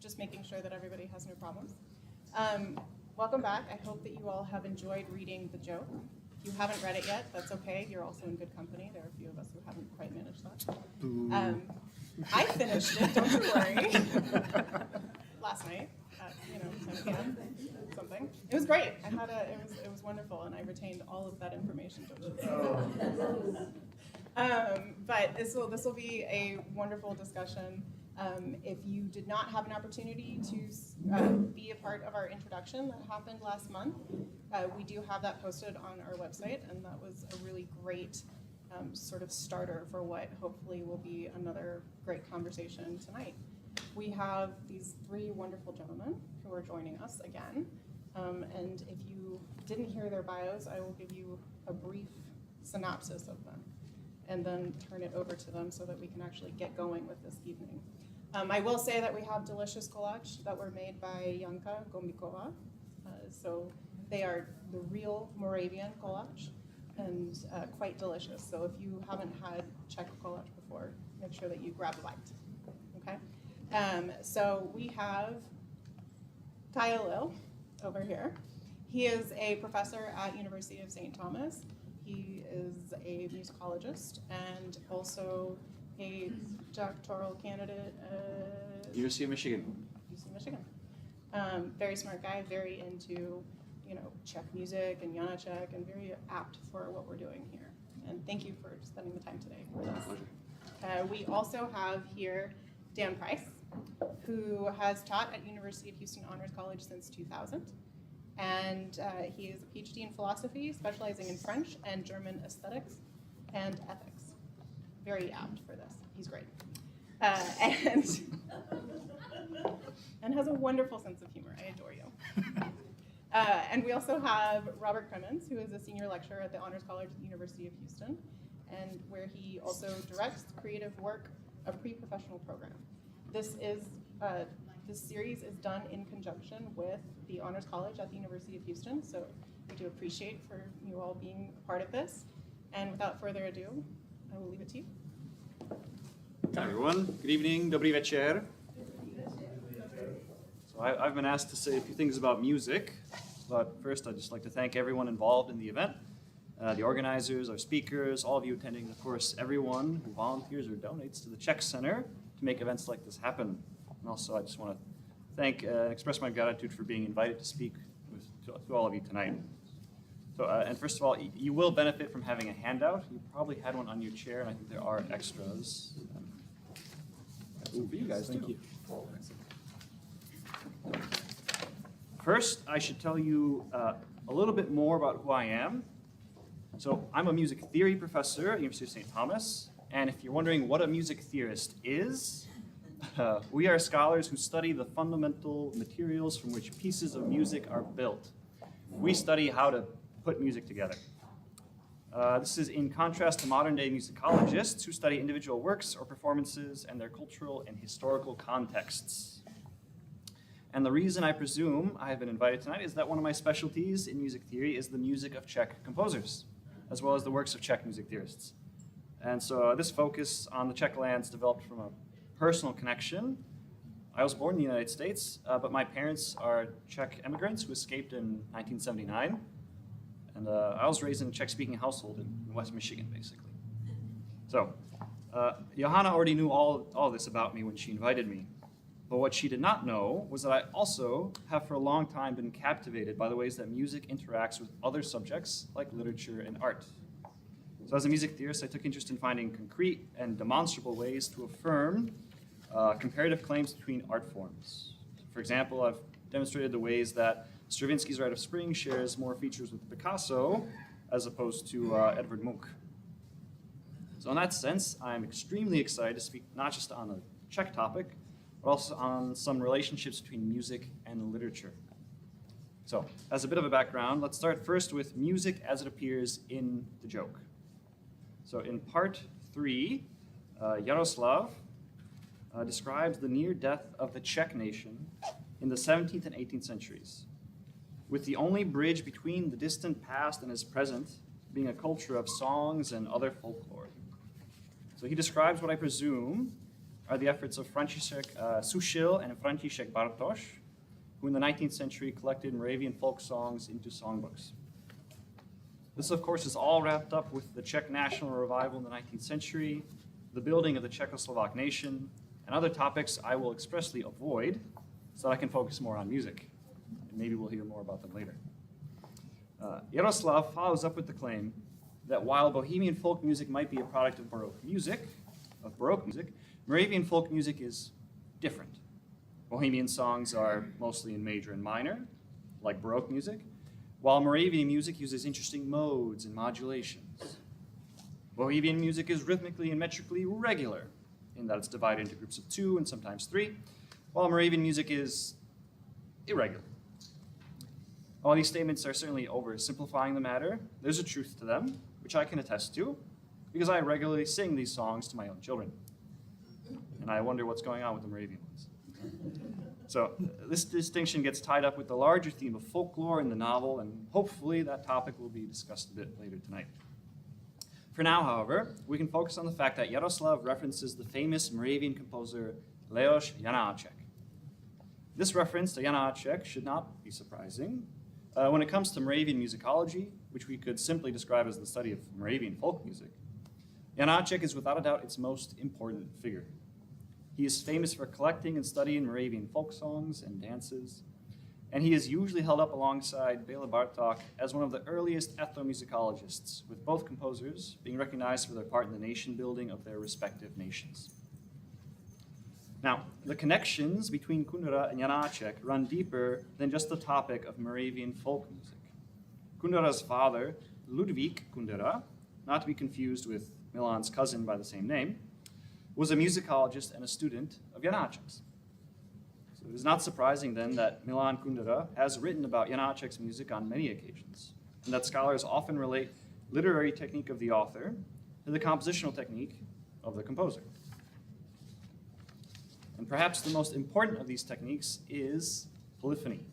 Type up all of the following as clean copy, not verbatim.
just making sure that everybody has no problems. Welcome back. I hope that you all have enjoyed reading The Joke. If you haven't read it yet, that's okay. You're also in good company. There are a few of us who haven't quite managed that. I finished it, don't you worry. Last night at 10 p.m. something. It was great. It was wonderful, and I retained all of that information. But this will be a wonderful discussion. If you did not have an opportunity to be a part of our introduction that happened last month, we do have that posted on our website, and that was a really great sort of starter for what hopefully will be another great conversation tonight. We have these three wonderful gentlemen who are joining us again, and if you didn't hear their bios, I will give you a brief synopsis of them, and then turn it over to them so that we can actually get going with this evening. I will say that we have delicious goulash that were made by Janka Gombikova. So they are the real Moravian goulash and quite delicious. So if you haven't had Czech goulash before, make sure that you grab a bite, okay? So we have Kája Lill over here. He is a professor at University of St. Thomas. He is a musicologist and also a doctoral candidate at University of Michigan. Very smart guy, very into Czech music and Janacek, and very apt for what we're doing here. And thank you for spending the time today with us. We also have here Dan Price, who has taught at University of Houston Honors College since 2000. And he is a PhD in philosophy, specializing in French and German aesthetics and ethics. Very apt for this. He's great. And has a wonderful sense of humor. I adore you. And we also have Robert Cremins, who is a senior lecturer at the Honors College at the University of Houston, and where he also directs the creative work of pre-professional program. This series is done in conjunction with the Honors College at the University of Houston, so we do appreciate for you all being a part of this. And without further ado, I will leave it to you. Hi everyone, good evening, dobrý večer. So I've been asked to say a few things about music, but first I'd just like to thank everyone involved in the event, the organizers, our speakers, all of you attending, and of course everyone who volunteers or donates to the Czech Center to make events like this happen. And also I just want to thank and express my gratitude for being invited to speak to all of you tonight. So, and first of all, you will benefit from having a handout. You probably had one on your chair, and I think there are extras. Ooh, for you guys, thank you. First, I should tell you a little bit more about who I am. So I'm a music theory professor at University of St. Thomas, and if you're wondering what a music theorist is, we are scholars who study the fundamental materials from which pieces of music are built. We study how to put music together. This is in contrast to modern-day musicologists who study individual works or performances and their cultural and historical contexts. And the reason I presume I have been invited tonight is that one of my specialties in music theory is the music of Czech composers, as well as the works of Czech music theorists. And so this focus on the Czech lands developed from a personal connection. I was born in the United States, but my parents are Czech immigrants who escaped in 1979. And I was raised in a Czech-speaking household in West Michigan, basically. So, Johanna already knew all this about me when she invited me. But what she did not know was that I also have for a long time been captivated by the ways that music interacts with other subjects like literature and art. So as a music theorist, I took interest in finding concrete and demonstrable ways to affirm comparative claims between art forms. For example, I've demonstrated the ways that Stravinsky's Rite of Spring shares more features with Picasso as opposed to Edvard Munch. So in that sense, I'm extremely excited to speak not just on the Czech topic, but also on some relationships between music and literature. So as a bit of a background, let's start first with music as it appears in The Joke. So in part 3, Jaroslav describes the near death of the Czech nation in the 17th and 18th centuries, with the only bridge between the distant past and his present being a culture of songs and other folklore. So he describes what I presume are the efforts of Franciszek Sushil and Franciszek Bartosz, who in the 19th century collected Moravian folk songs into songbooks. This, of course, is all wrapped up with the Czech national revival in the 19th century, the building of the Czechoslovak nation, and other topics I will expressly avoid so that I can focus more on music. And maybe we'll hear more about them later. Jaroslav follows up with the claim that while Bohemian folk music might be a product of Baroque music, Moravian folk music is different. Bohemian songs are mostly in major and minor, like Baroque music, while Moravian music uses interesting modes and modulations. Bohemian music is rhythmically and metrically regular, in that it's divided into groups of 2 and sometimes 3, while Moravian music is irregular. While these statements are certainly oversimplifying the matter, there's a truth to them, which I can attest to, because I regularly sing these songs to my own children. And I wonder what's going on with the Moravian ones. So this distinction gets tied up with the larger theme of folklore in the novel, and hopefully that topic will be discussed a bit later tonight. For now, however, we can focus on the fact that Jaroslav references the famous Moravian composer Leoš Janáček. This reference to Janáček should not be surprising. When it comes to Moravian musicology, which we could simply describe as the study of Moravian folk music, Janáček is without a doubt its most important figure. He is famous for collecting and studying Moravian folk songs and dances, and he is usually held up alongside Béla Bartók as one of the earliest ethnomusicologists, with both composers being recognized for their part in the nation building of their respective nations. Now, the connections between Kundera and Janáček run deeper than just the topic of Moravian folk music. Kundera's father, Ludvík Kundera, not to be confused with Milan's cousin by the same name, was a musicologist and a student of Janáček's. So it is not surprising then that Milan Kundera has written about Janáček's music on many occasions, and that scholars often relate literary technique of the author to the compositional technique of the composer. And perhaps the most important of these techniques is polyphony.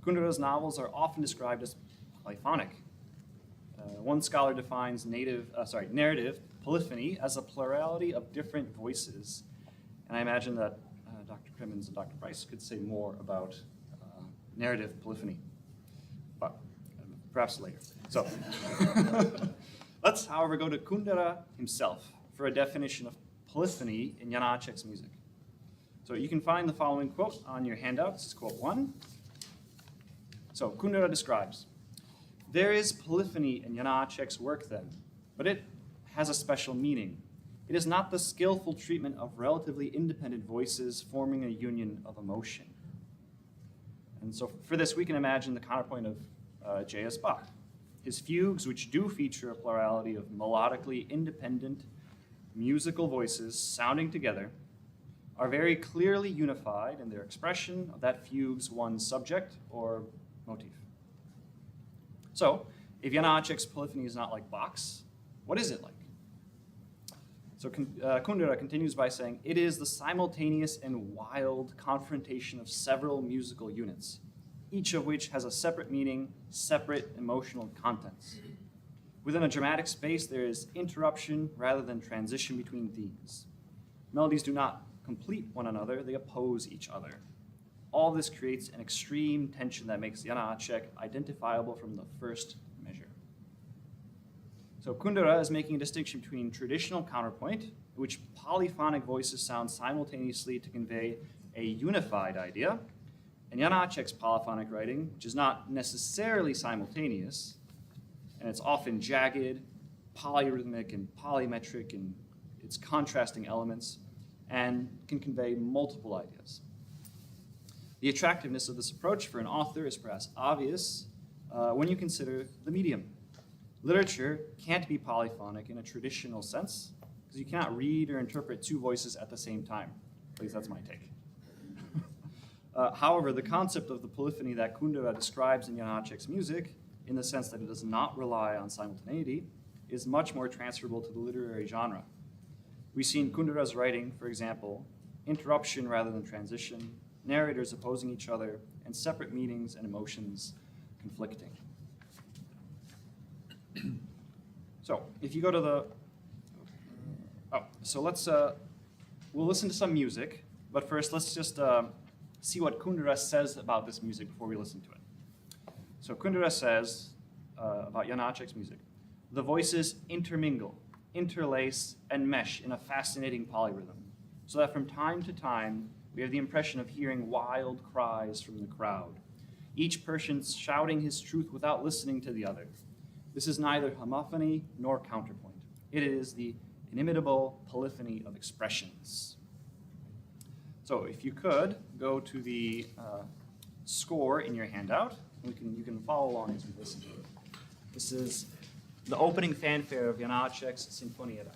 Kundera's novels are often described as polyphonic. One scholar defines narrative polyphony as a plurality of different voices. And I imagine that Dr. Cremins and Dr. Price could say more about narrative polyphony, but perhaps later. So let's, however, go to Kundera himself for a definition of polyphony in Janáček's music. So you can find the following quote on your handout. This is quote 1. So Kundera describes, "There is polyphony in Janáček's work then, but it has a special meaning. It is not the skillful treatment of relatively independent voices forming a union of emotion." And so for this, we can imagine the counterpoint of J.S. Bach. His fugues, which do feature a plurality of melodically independent musical voices sounding together, are very clearly unified in their expression of that fugue's one subject or motif. So, if Janáček's polyphony is not like Bach's, what is it like? So Kundera continues by saying, "It is the simultaneous and wild confrontation of several musical units, each of which has a separate meaning, separate emotional contents. Within a dramatic space, there is interruption rather than transition between themes. Melodies do not complete one another, they oppose each other. All this creates an extreme tension that makes Janáček identifiable from the first measure." So Kundera is making a distinction between traditional counterpoint, in which polyphonic voices sound simultaneously to convey a unified idea, and Janáček's polyphonic writing, which is not necessarily simultaneous, and it's often jagged, polyrhythmic, and polymetric in its contrasting elements, and can convey multiple ideas. The attractiveness of this approach for an author is perhaps obvious when you consider the medium. Literature can't be polyphonic in a traditional sense, because you cannot read or interpret two voices at the same time. At least that's my take. However, the concept of the polyphony that Kundera describes in Janáček's music, in the sense that it does not rely on simultaneity, is much more transferable to the literary genre. We see in Kundera's writing, for example, interruption rather than transition, narrators opposing each other, and separate meanings and emotions conflicting. So, if you go to the, let's we'll listen to some music, but first let's just see what Kundera says about this music before we listen to it. So Kundera says about Janáček's music, the voices intermingle, interlace, and mesh in a fascinating polyrhythm, so that from time to time we have the impression of hearing wild cries from the crowd, each person shouting his truth without listening to the other. This is neither homophony nor counterpoint. It is the inimitable polyphony of expressions. So if you could, go to the score in your handout. You can follow along as we listen to it. This is the opening fanfare of Janáček's Sinfonietta.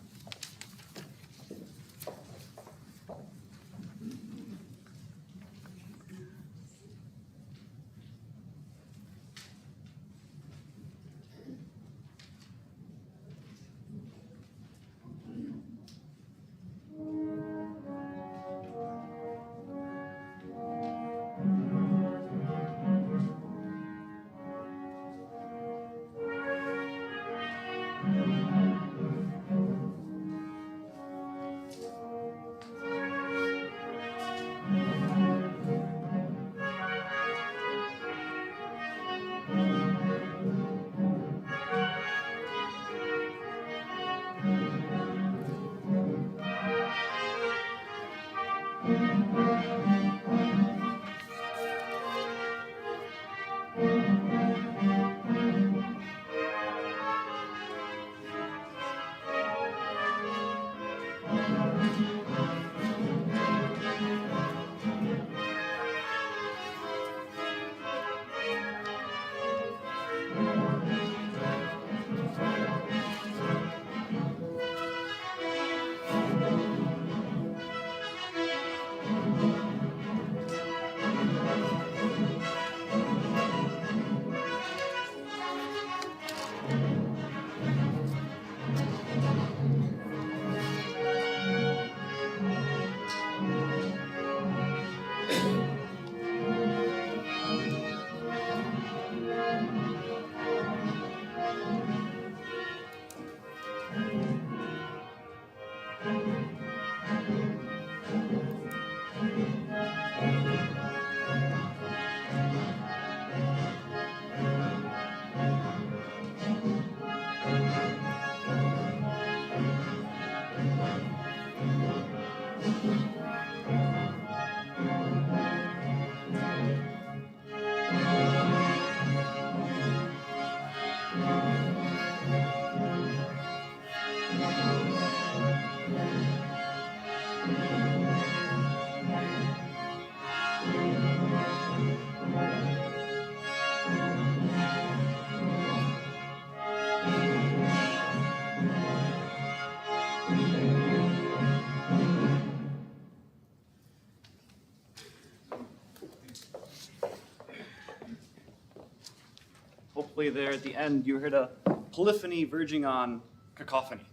Hopefully there at the end you heard a polyphony verging on cacophony.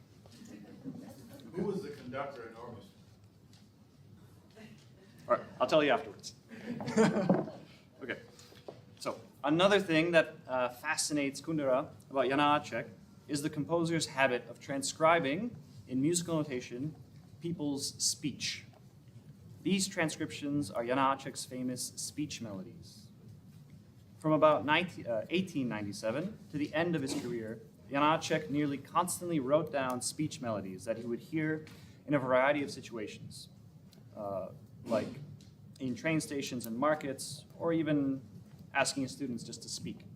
Who was the conductor in Ormus? All right, I'll tell you afterwards. Okay, so another thing that fascinates Kundera about Janáček is the composer's habit of transcribing in musical notation people's speech. These transcriptions are Janáček's famous speech melodies. From about 1897 to the end of his career, Janáček nearly constantly wrote down speech melodies that he would hear in a variety of situations, like in train stations and markets, or even asking his students just to speak.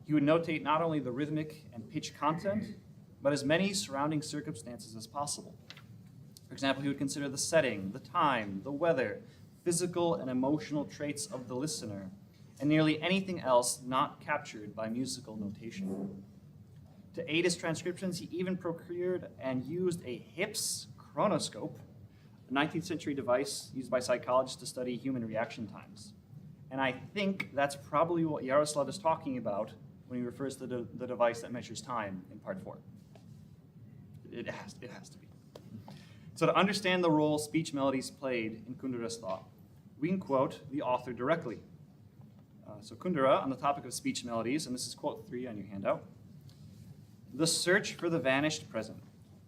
He would notate not only the rhythmic and pitch content, but as many surrounding circumstances as possible. For example, he would consider the setting, the time, the weather, physical and emotional traits of the listener, and nearly anything else not captured by musical notation. To aid his transcriptions, he even procured and used a Hips chronoscope, a 19th century device used by psychologists to study human reaction times. And I think that's probably what Jaroslav is talking about when he refers to the device that measures time in part 4. It has to be. So to understand the role speech melodies played in Kundera's thought, we can quote the author directly. So Kundera, on the topic of speech melodies, and this is quote 3 on your handout, the search for the vanished present,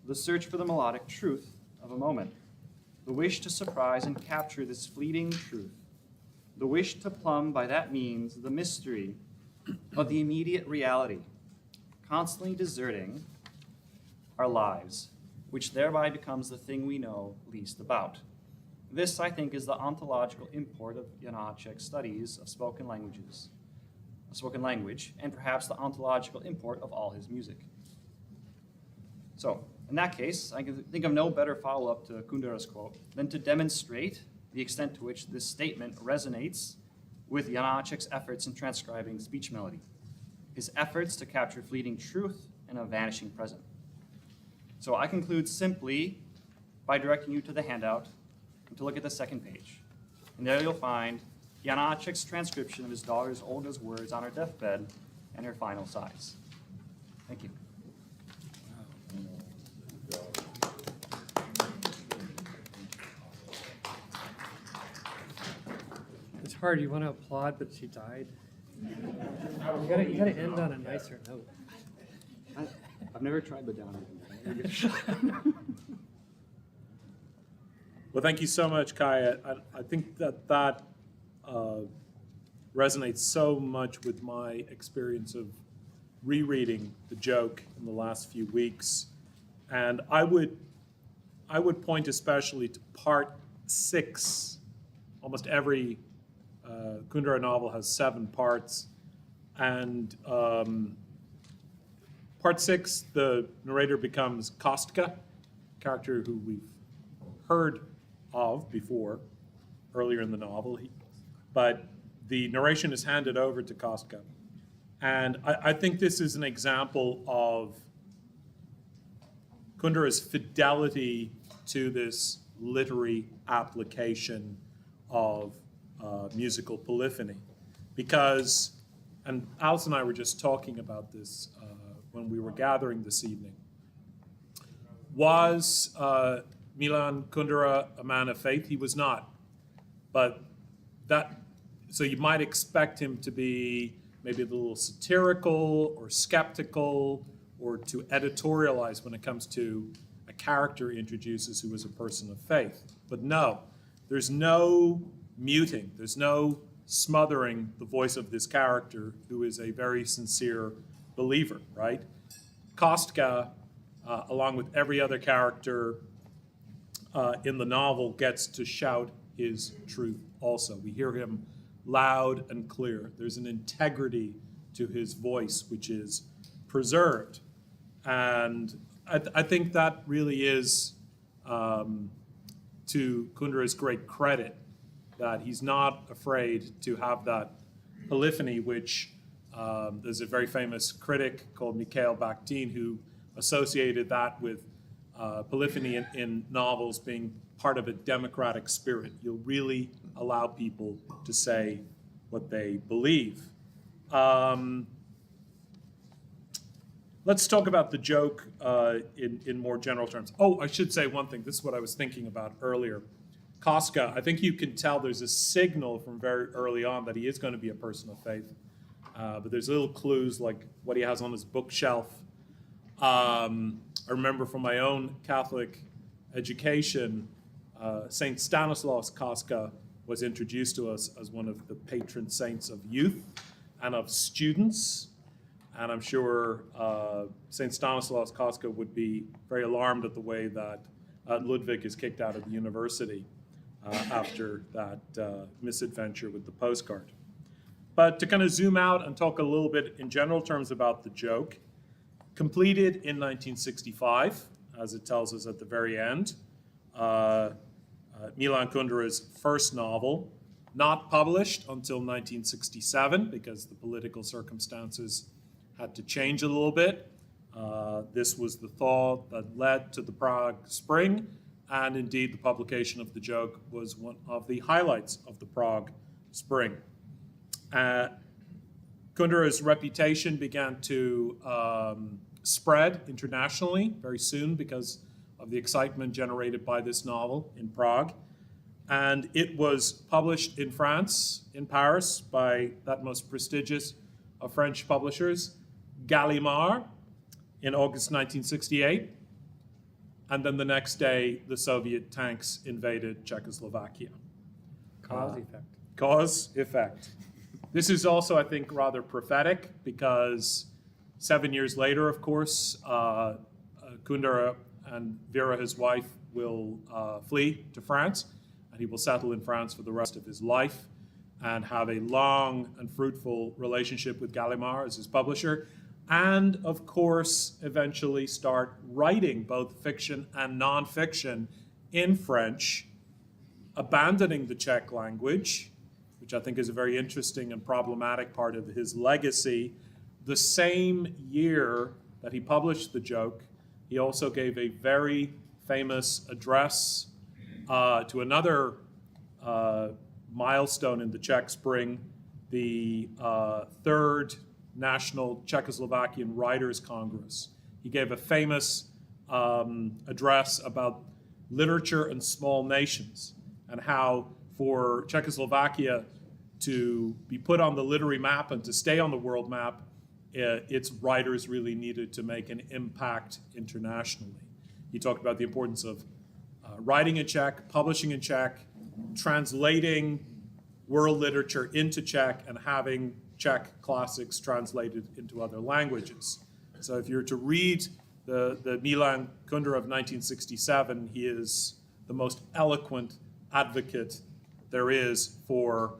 the search for the melodic truth of a moment, the wish to surprise and capture this fleeting truth, the wish to plumb by that means the mystery of the immediate reality, constantly deserting our lives, which thereby becomes the thing we know least about. This, I think, is the ontological import of Janáček's studies of spoken language, and perhaps the ontological import of all his music. So, in that case, I can think of no better follow-up to Kundera's quote than to demonstrate the extent to which this statement resonates with Janáček's efforts in transcribing speech melody, his efforts to capture fleeting truth in a vanishing present. So I conclude simply by directing you to the handout and to look at the second page. And there you'll find Janáček's transcription of his daughter's Olga's words on her deathbed and her final sighs. Thank you. It's hard. You want to applaud, but she died. You gotta end on a nicer note. I've never tried the down. Well, thank you so much, Kája. I think that resonates so much with my experience of rereading the joke in the last few weeks. And I would point especially to part 6. Almost every Kundera novel has 7 parts. And part 6, the narrator becomes Kostka, a character who we've heard of before, earlier in the novel. But the narration is handed over to Kostka. And I think this is an example of Kundera's fidelity to this literary application of musical polyphony. Because, and Alice and I were just talking about this when we were gathering this evening, was Milan Kundera a man of faith? He was not. But so you might expect him to be maybe a little satirical or skeptical or to editorialize when it comes to a character he introduces who is a person of faith. But no, there's no muting, there's no smothering the voice of this character who is a very sincere believer, right? Kostka, along with every other character in the novel, gets to shout his truth also. We hear him loud and clear. There's an integrity to his voice which is preserved. And I think that really is to Kundera's great credit, that he's not afraid to have that polyphony, which there's a very famous critic called Mikhail Bakhtin who associated that with polyphony in novels being part of a democratic spirit. You'll really allow people to say what they believe. Let's talk about the joke in more general terms. Oh, I should say one thing. This is what I was thinking about earlier. Kostka, I think you can tell there's a signal from very early on that he is going to be a person of faith. But there's little clues like what he has on his bookshelf. I remember from my own Catholic education, St. Stanislaus Kostka was introduced to us as one of the patron saints of youth and of students. And I'm sure St. Stanislaus Kostka would be very alarmed at the way that Ludwig is kicked out of the university after that misadventure with the postcard. But to kind of zoom out and talk a little bit in general terms about the joke, completed in 1965, as it tells us at the very end, Milan Kundera's first novel, not published until 1967 because the political circumstances had to change a little bit. This was the thaw that led to the Prague Spring, and indeed the publication of the joke was one of the highlights of the Prague Spring. Kundera's reputation began to spread internationally very soon because of the excitement generated by this novel in Prague. And it was published in France, in Paris, by that most prestigious of French publishers, Gallimard, in August 1968. And then the next day, the Soviet tanks invaded Czechoslovakia. Cause effect. Cause, effect. This is also, I think, rather prophetic because 7 years later, of course, Kundera and Vera, his wife, will flee to France, and he will settle in France for the rest of his life and have a long and fruitful relationship with Gallimard as his publisher, and of course, eventually start writing both fiction and nonfiction in French, abandoning the Czech language, which I think is a very interesting and problematic part of his legacy. The same year that he published the joke, he also gave a very famous address to another milestone in the Czech Spring, the Third National Czechoslovakian Writers' Congress. He gave a famous address about literature and small nations and how for Czechoslovakia to be put on the literary map and to stay on the world map, its writers really needed to make an impact internationally. He talked about the importance of writing in Czech, publishing in Czech, translating world literature into Czech, and having Czech classics translated into other languages. So if you're to read the Milan Kundera of 1967, he is the most eloquent advocate there is for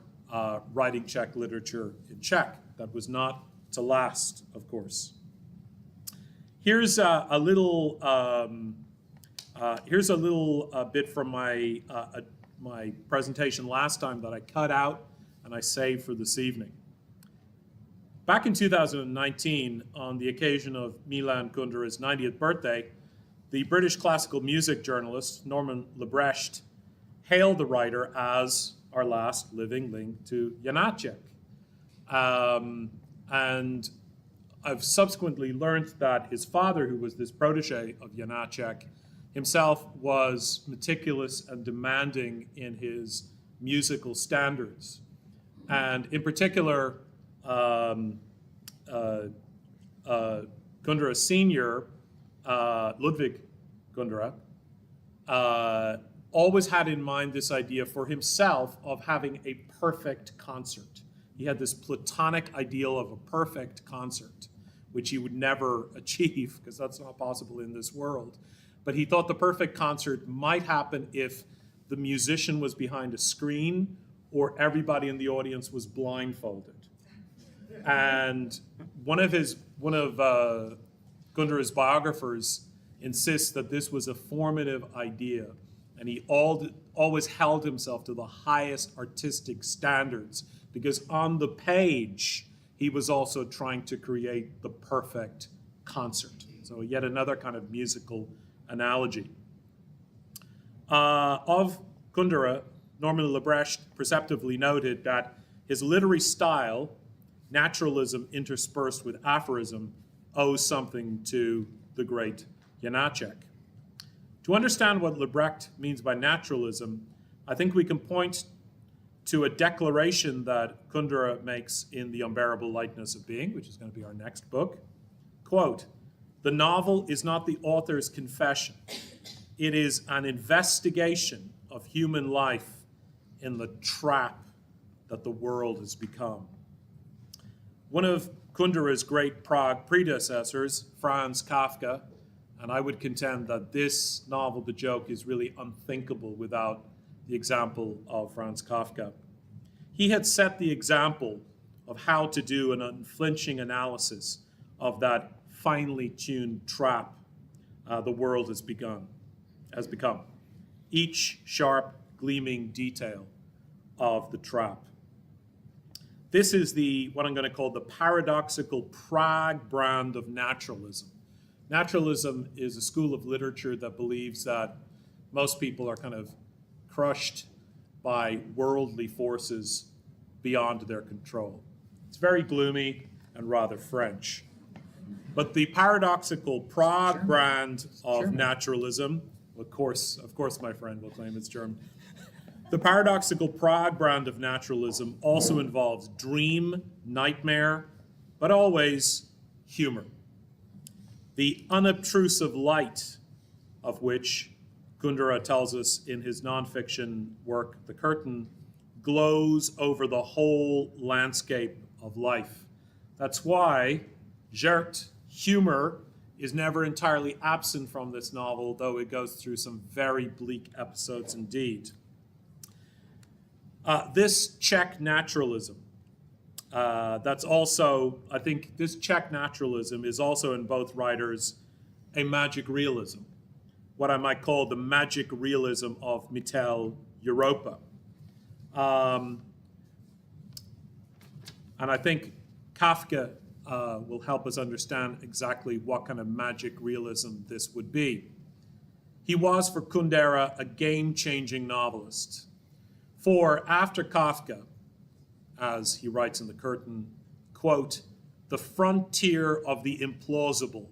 writing Czech literature in Czech. That was not to last, of course. Here's a little bit from my presentation last time that I cut out and I saved for this evening. Back in 2019, on the occasion of Milan Kundera's 90th birthday, the British classical music journalist Norman Lebrecht hailed the writer as our last living link to Janáček. And I've subsequently learned that his father, who was this protege of Janáček, himself was meticulous and demanding in his musical standards. And in particular, Kundera Sr., Ludwig Kundera, always had in mind this idea for himself of having a perfect concert. He had this platonic ideal of a perfect concert, which he would never achieve because that's not possible in this world. But he thought the perfect concert might happen if the musician was behind a screen or everybody in the audience was blindfolded. And one of Kundera's biographers insists that this was a formative idea, and he always held himself to the highest artistic standards because on the page, he was also trying to create the perfect concert. So yet another kind of musical analogy. Of Kundera, Norman Lebrecht perceptively noted that his literary style, naturalism interspersed with aphorism, owes something to the great Janáček. To understand what Lebrecht means by naturalism, I think we can point to a declaration that Kundera makes in The Unbearable Lightness of Being, which is going to be our next book. Quote, "The novel is not the author's confession. It is an investigation of human life in the trap that the world has become." One of Kundera's great Prague predecessors, Franz Kafka, and I would contend that this novel, The Joke, is really unthinkable without the example of Franz Kafka. He had set the example of how to do an unflinching analysis of that finely tuned trap the world has become. Each sharp, gleaming detail of the trap. This is what I'm going to call the paradoxical Prague brand of naturalism. Naturalism is a school of literature that believes that most people are kind of crushed by worldly forces beyond their control. It's very gloomy and rather French. But the paradoxical Prague brand of naturalism, of course, my friend will claim it's German. The paradoxical Prague brand of naturalism also involves dream, nightmare, but always humor. The unobtrusive light of which Kundera tells us in his nonfiction work, The Curtain, glows over the whole landscape of life. That's why Geert, humor, is never entirely absent from this novel, though it goes through some very bleak episodes indeed. This Czech naturalism, that's also, I think this Czech naturalism is also in both writers a magic realism, what I might call the magic realism of Mittel Europa. And I think Kafka will help us understand exactly what kind of magic realism this would be. He was, for Kundera, a game-changing novelist. For after Kafka, as he writes in The Curtain, quote, "The frontier of the implausible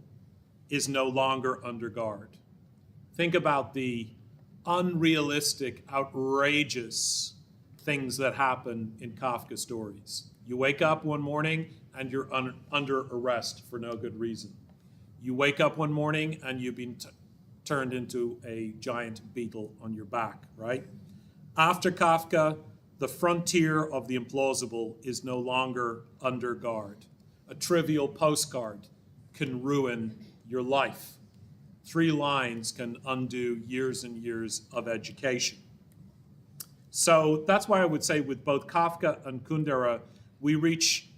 is no longer under guard." Think about the unrealistic, outrageous things that happen in Kafka stories. You wake up one morning and you're under arrest for no good reason. You wake up one morning and you've been turned into a giant beetle on your back, right? After Kafka, the frontier of the implausible is no longer under guard. A trivial postcard can ruin your life. 3 lines can undo years and years of education. So that's why I would say with both Kafka and Kundera, we reach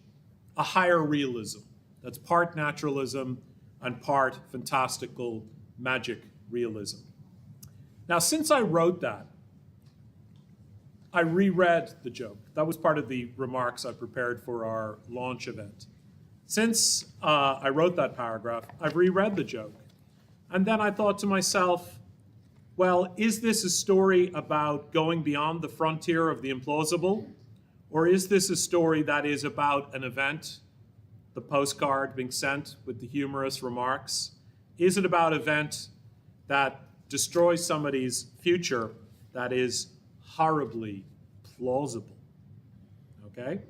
a higher realism. That's part naturalism and part fantastical magic realism. Now, since I wrote that, I reread the joke. That was part of the remarks I prepared for our launch event. Since I wrote that paragraph, I've reread the joke. And then I thought to myself, well, is this a story about going beyond the frontier of the implausible? Or is this a story that is about an event, the postcard being sent with the humorous remarks? Is it about an event that destroys somebody's future that is horribly plausible? Okay?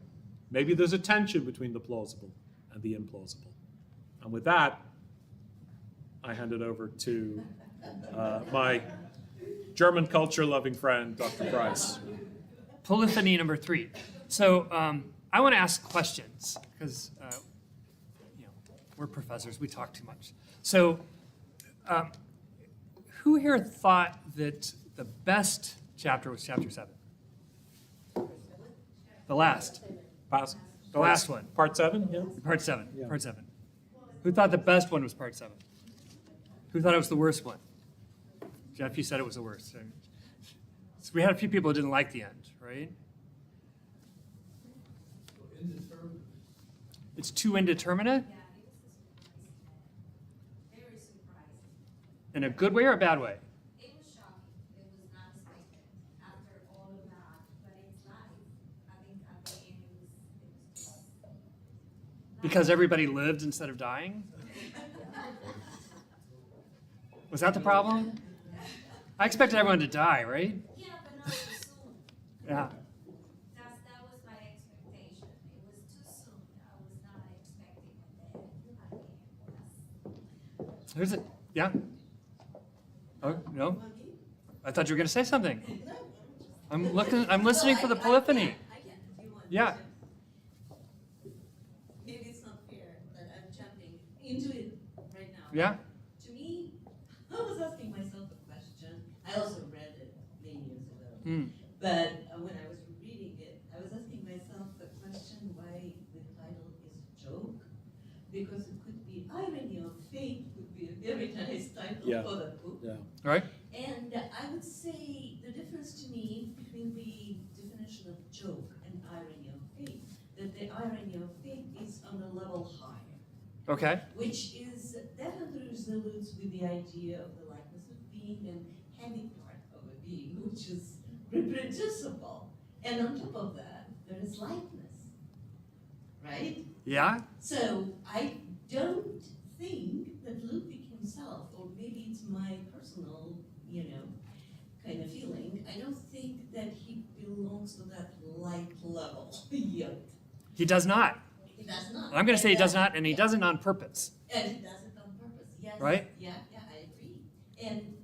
Maybe there's a tension between the plausible and the implausible. And with that, I hand it over to my German culture-loving friend, Dr. Price. Polyphony number 3. So I want to ask questions because we're professors. We talk too much. So who here thought that the best chapter was chapter 7? The last. The last one. Part 7? Yeah. Part 7. Yeah. Part 7. Who thought the best one was part 7? Who thought it was the worst one? Jeff, you said it was the worst. So we had a few people who didn't like the end, right? It's too indeterminate? Very surprising. In a good way or a bad way? It was shocking. It was not expected after all of that. But it's life. I think at the end it was just Because everybody lived instead of dying? Was that the problem? I expected everyone to die, right? yeah, but not too soon. Yeah. That was my expectation. It was too soon. I was not expecting it at the end. Who's it? Yeah? Oh, no? I thought you were going to say something. I'm listening for the polyphony. I can. You want Yeah. Maybe it's not fair that I'm jumping into it right now. Yeah? To me, I was asking myself a question. I also read it many years ago. Hmm. But when I was reading it, I was asking myself the question why the title is a joke. Because it could be Irony of Fate would be a very nice title Yeah. for the book. Yeah. All right? And I would say the difference to me between the definition of joke and irony of fate, that the irony of fate is on a level higher, Okay. which is definitely resolutes with the idea of the likeness of being and heavy part of a being, which is reproducible. And on top of that, there is likeness, right? Yeah? So I don't think that Ludwig himself, or maybe it's my personal, kind of feeling, I don't think that he belongs to that light level yet. He does not. He does not. I'm going to say he does not, and he does it on purpose. And he does it on purpose, yes. Right? Yeah, I agree. And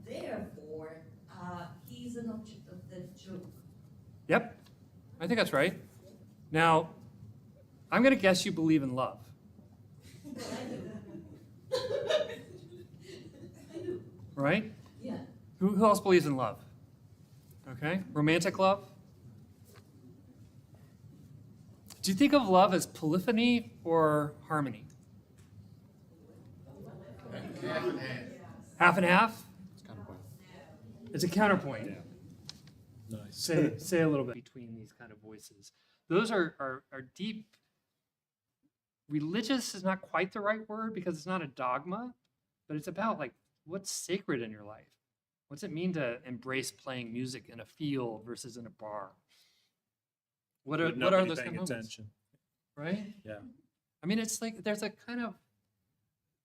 is an object of that joke. Yep, I think that's right. Now, I'm going to guess you believe in love. I do. Right? Yeah. Who else believes in love? Okay, romantic love? Do you think of love as polyphony or harmony? Half and half? It's a counterpoint. Nice. Say a little bit between these kind of voices. Those are deep. Religious is not quite the right word because it's not a dogma, but it's about like what's sacred in your life. What's it mean to embrace playing music in a field versus in a bar? What are those kind of moments? Attention. Right? Yeah. I mean, it's like there's a kind of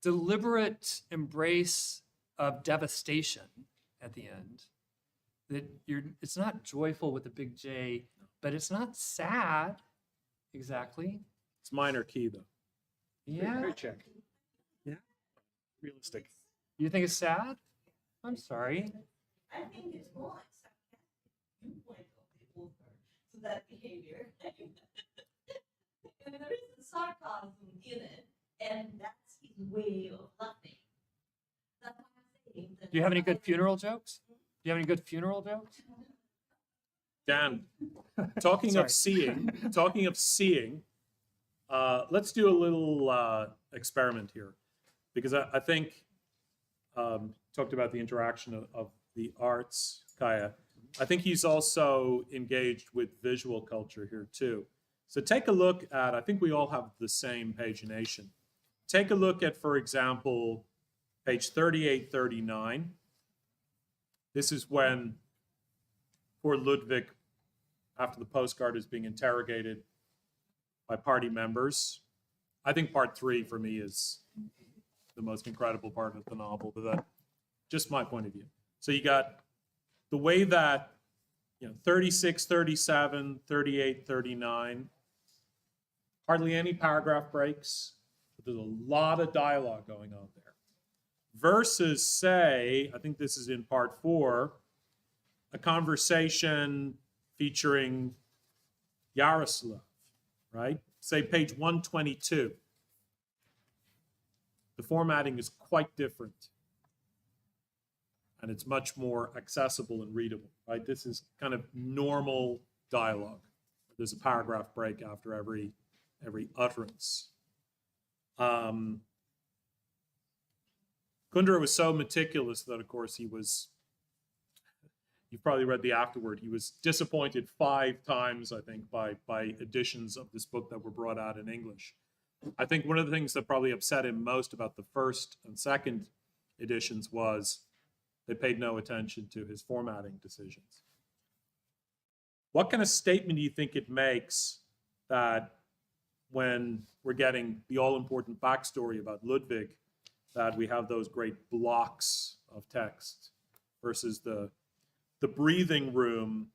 deliberate embrace of devastation at the end. That it's not joyful with a big J, but it's not sad exactly. It's minor key though. Yeah. Great check. Realistic. You think it's sad? I'm sorry. I think it's more like sarcastic viewpoint of the author to that behavior. And there is a sarcasm in it, and that's his way of laughing. That's why I'm saying that. Do you have any good funeral jokes? Do you have any good funeral jokes? Dan, talking of seeing, let's do a little experiment here, because I think talked about the interaction of the arts, Kája. I think he's also engaged with visual culture here too. So take a look at, I think we all have the same pagination. Take a look at, for example, page 38, 39. This is when poor Ludwig, after the postcard, is being interrogated by party members. I think part 3 for me is the most incredible part of the novel, but that's just my point of view. So you got the way that, 36, 37, 38, 39, hardly any paragraph breaks, but there's a lot of dialogue going on there. Versus, say, I think this is in part 4, a conversation featuring Yaroslav, right? Say page 122. The formatting is quite different. And it's much more accessible and readable, right? This is kind of normal dialogue. There's a paragraph break after every utterance. Kundera was so meticulous that, of course, you've probably read the afterword, he was disappointed 5 times, I think, by editions of this book that were brought out in English. I think one of the things that probably upset him most about the first and second editions was they paid no attention to his formatting decisions. What kind of statement do you think it makes that when we're getting the all-important backstory about Ludwig, that we have those great blocks of text versus the breathing room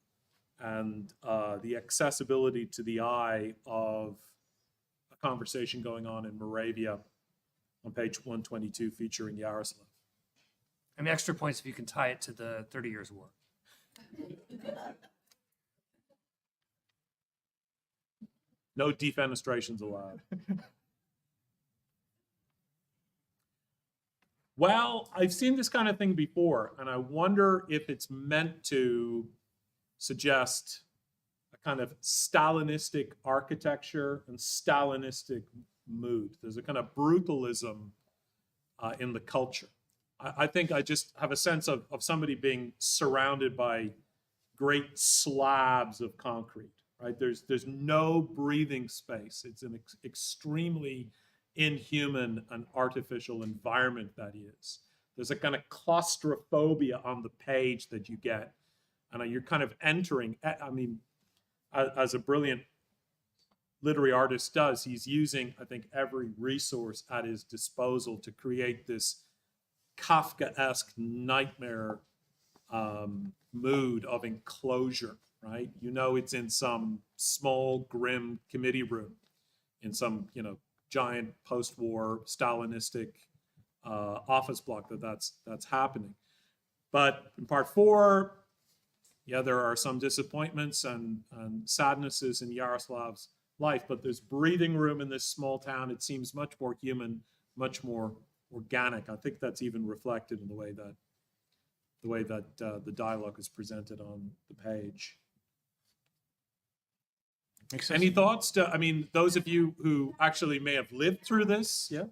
and the accessibility to the eye of a conversation going on in Moravia on page 122 featuring Yaroslav? And extra points if you can tie it to the 30 Years' War. No defenestrations allowed. Well, I've seen this kind of thing before, and I wonder if it's meant to suggest a kind of Stalinistic architecture and Stalinistic mood. There's a kind of brutalism in the culture. I think I just have a sense of somebody being surrounded by great slabs of concrete, right? There's no breathing space. It's an extremely inhuman and artificial environment that is. There's a kind of claustrophobia on the page that you get. And you're kind of entering, I mean, as a brilliant literary artist does, he's using, I think, every resource at his disposal to create this Kafkaesque nightmare mood of enclosure, right? It's in some small, grim committee room in some, giant post-war Stalinistic office block that's happening. But in part 4, Yeah, there are some disappointments and sadnesses in Yaroslav's life, but there's breathing room in this small town. It seems much more human, much more organic. I think that's even reflected in the way that the dialogue is presented on the page. Makes sense. Any thoughts? I mean, those of you who actually may have lived through this, yeah?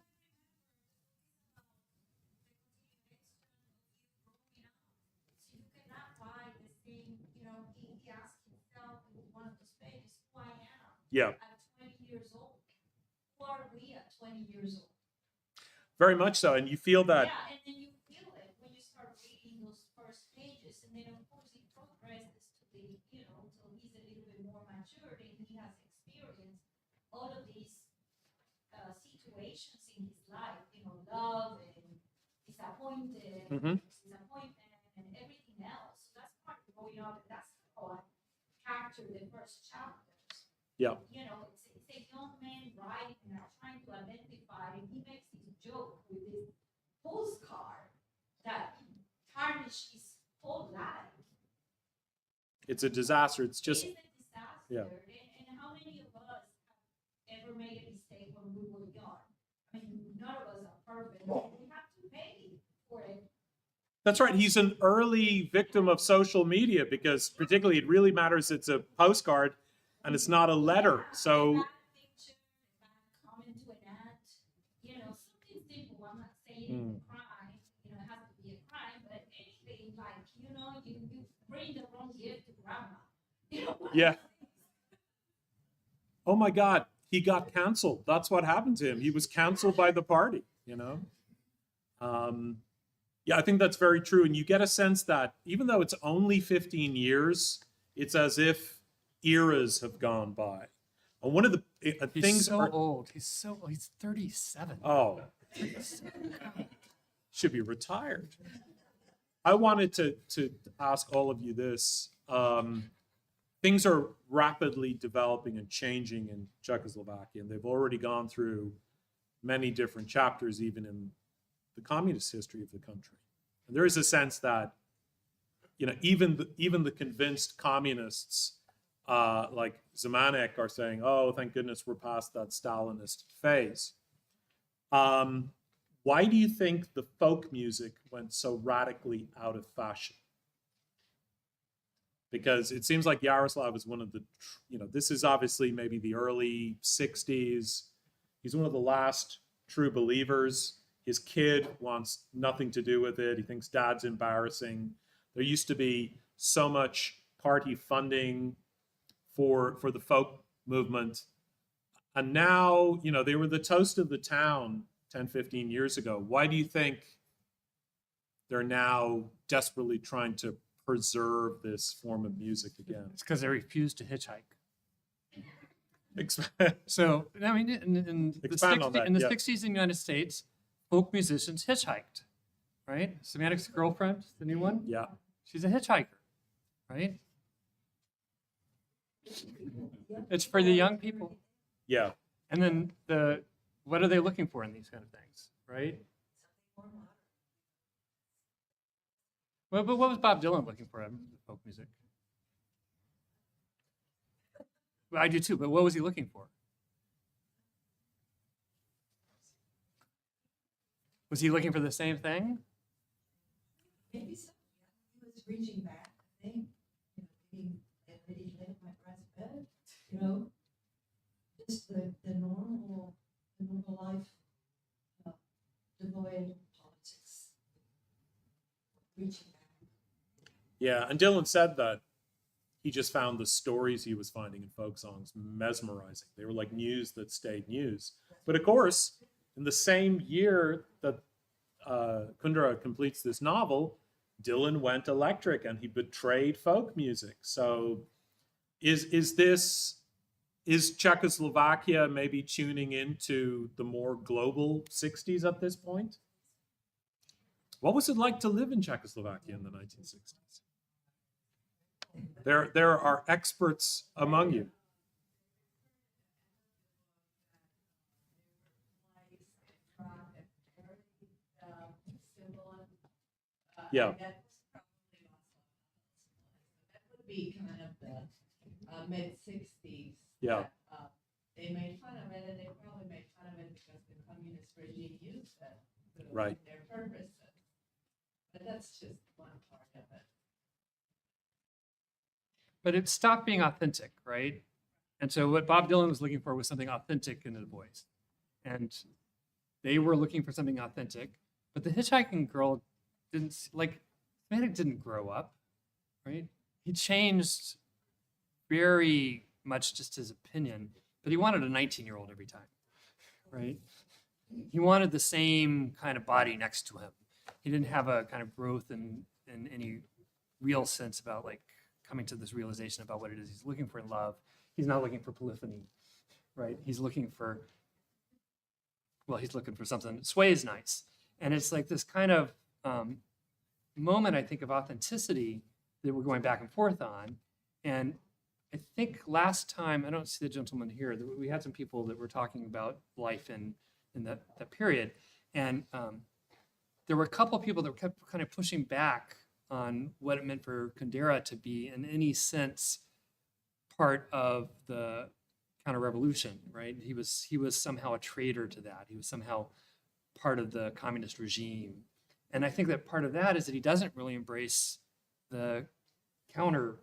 So you cannot buy this thing, you know, he asked himself in one of those pages, who I am Yeah, at 20 years old. Who are we at 20 years old? very much so. And you feel that, Yeah, and then you feel it when you start reading those first pages, and then of course it progresses to the, you know, till he's a little bit more matured and he has experienced all of these situations in his life, you know, love and disappointed, Mhm. disappointment and everything else. So that's part of growing up, and that's how I captured the first chapters. yeah, You know, it's a young man writing and trying to identify, and he makes this joke with this postcard that tarnished his whole life. it's a disaster. It's just, It is a disaster. yeah. And how many of us have ever made a mistake when we were young? I mean, none of us are perfect. We have to pay for it. That's right. He's an early victim of social media because particularly it really matters it's a postcard and it's not a letter. Yeah, So, a bad picture, a bad comment to an aunt, you know, something simple. I'm not saying it's a crime, you know, it has to be a crime, but anything like, you know, you bring the wrong gift to grandma. You know, yeah. Oh my God, he got canceled. That's what happened to him. He was canceled by the party, you know? Yeah, I think that's very true. And you get a sense that even though it's only 15 years, it's as if eras have gone by. And one of the He's things so are, old. He's 37. oh, should be retired. I wanted to ask all of you this. Things are rapidly developing and changing in Czechoslovakia, and they've already gone through many different chapters, even in the communist history of the country. And there is a sense that, you know, even the convinced communists like Zemanek are saying, "Oh, thank goodness we're past that Stalinist phase." Why do you think the folk music went so radically out of fashion? Because it seems like Yaroslav is one of the, you know, this is obviously maybe the early 60s. He's one of the last true believers. His kid wants nothing to do with it. He thinks dad's embarrassing. There used to be so much party funding for the folk movement. And now, you know, they were the toast of the town 10, 15 years ago. Why do you think they're now desperately trying to preserve this form of music again? It's because they refuse to hitchhike. Expand. So, I mean, in the Expand on that, in the yeah. 60s in the United States, folk musicians hitchhiked, right? Semantic's girlfriend, the new one, Yeah. she's a hitchhiker, right? It's for the young people. Yeah. And then what are they looking for in these kind of things, right? Well, but what was Bob Dylan looking for in folk music? Well, I do too, but what was he looking for? Was he looking for the same thing? Maybe so. He was reaching back, I think, you know, being already late my friend's bed, you know, just the normal life, devoid politics, reaching back. Yeah. And Dylan said that he just found the stories he was finding in folk songs mesmerizing. They were like news that stayed news. But of course, in the same year that Kundera completes this novel, Dylan went electric and he betrayed folk music. So is Czechoslovakia maybe tuning into the more global 60s at this point? What was it like to live in Czechoslovakia in the 1960s? There are experts among you. Yeah. mid-60s. Yeah. They made fun of it, and they probably made fun of it because the communist regime used it to Right. their purposes. But that's just one part of it. But it stopped being authentic, right? And so what Bob Dylan was looking for was something authentic in his voice. And they were looking for something authentic. But the Hitchhiking Girl Manic didn't grow up, right? He changed very much just his opinion, but he wanted a 19-year-old every time, right? He wanted the same kind of body next to him. He didn't have a kind of growth in any real sense about like coming to this realization about what it is he's looking for in love. He's not looking for polyphony, right? He's looking for something. Sway is nice. And it's like this kind of moment, I think, of authenticity that we're going back and forth on. And I think last time, I don't see the gentleman here, we had some people that were talking about life in that period. And there were a couple of people that kept kind of pushing back on what it meant for Kundera to be, in any sense, part of the counter-revolution, right? He was somehow a traitor to that. He was somehow part of the communist regime. And I think that part of that is that he doesn't really embrace the counter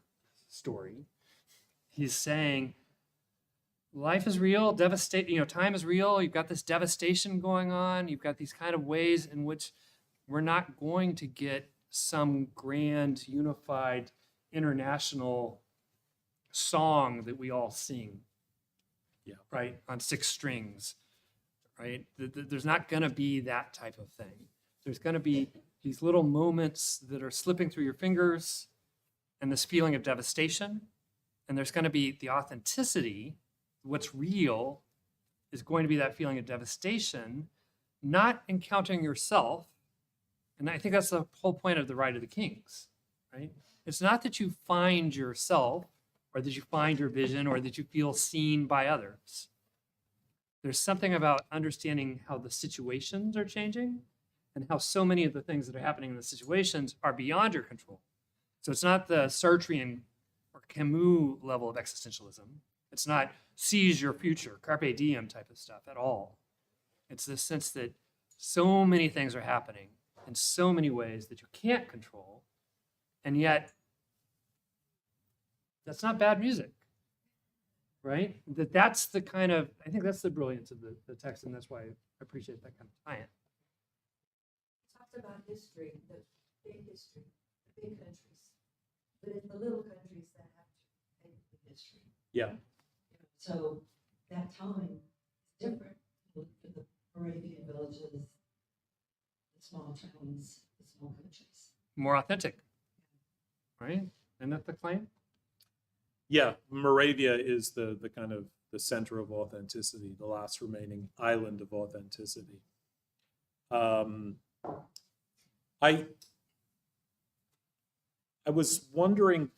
story. He's saying life is real, time is real. You've got this devastation going on. You've got these kind of ways in which we're not going to get some grand, unified, international song that we all sing, right, on 6 strings, right? There's not going to be that type of thing. There's going to be these little moments that are slipping through your fingers and this feeling of devastation. And there's going to be the authenticity. What's real is going to be that feeling of devastation, not encountering yourself. And I think that's the whole point of the Ride of the Kings, right? It's not that you find yourself or that you find your vision or that you feel seen by others. There's something about understanding how the situations are changing and how so many of the things that are happening in the situations are beyond your control. So it's not the Sartrean or Camus level of existentialism. It's not seize your future, carpe diem type of stuff at all. It's the sense that so many things are happening in so many ways that you can't control, and yet that's not bad music, right? That's the kind of, I think that's the brilliance of the text, and that's why I appreciate that kind of tie-in. Talked about history, the big countries, but it's the little countries that have to take the history. Yeah. So that time is different. Look for the Moravian villages, the small towns, the small countries. More authentic, right? Isn't that the claim? Yeah, Moravia is the kind of the center of authenticity, the last remaining island of authenticity. I was wondering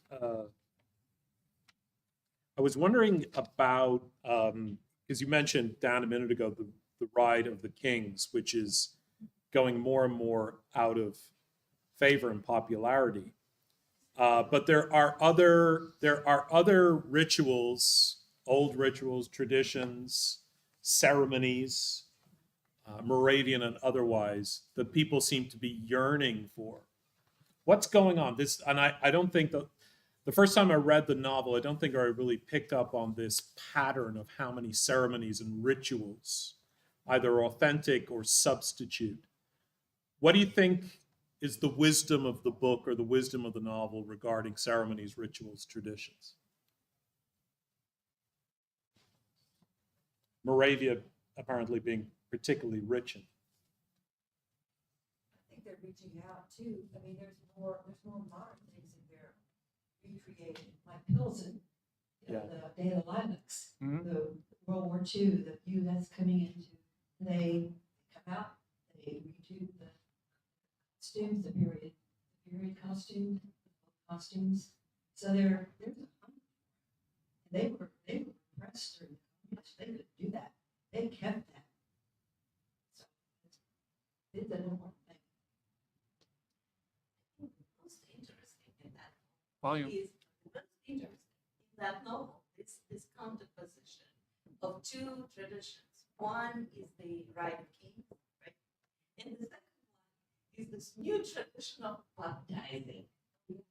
about because you mentioned, Dan, a minute ago, the Ride of the Kings, which is going more and more out of favor and popularity. But there are other rituals, old rituals, traditions, ceremonies, Moravian and otherwise, that people seem to be yearning for. What's going on? I don't think the first time I read the novel, I don't think I really picked up on this pattern of how many ceremonies and rituals, either authentic or substitute. What do you think is the wisdom of the book or the wisdom of the novel regarding ceremonies, rituals, traditions? Moravia apparently being particularly rich in. I think they're reaching out too. I mean, there's more modern things in there recreated, like Pilsen, Yeah. the Day of the Lilacs, Mhm. the World War II, the view that's coming into. They come out, they redo the costumes, the period costumes. So there's a hunt. They were impressed during the communist. They could do that. They kept that. So it's an important thing. Most interesting in that Volume. is most interesting in that novel counterposition of two traditions. One is the Rite of Kings, right? And the second one is this new tradition of baptizing,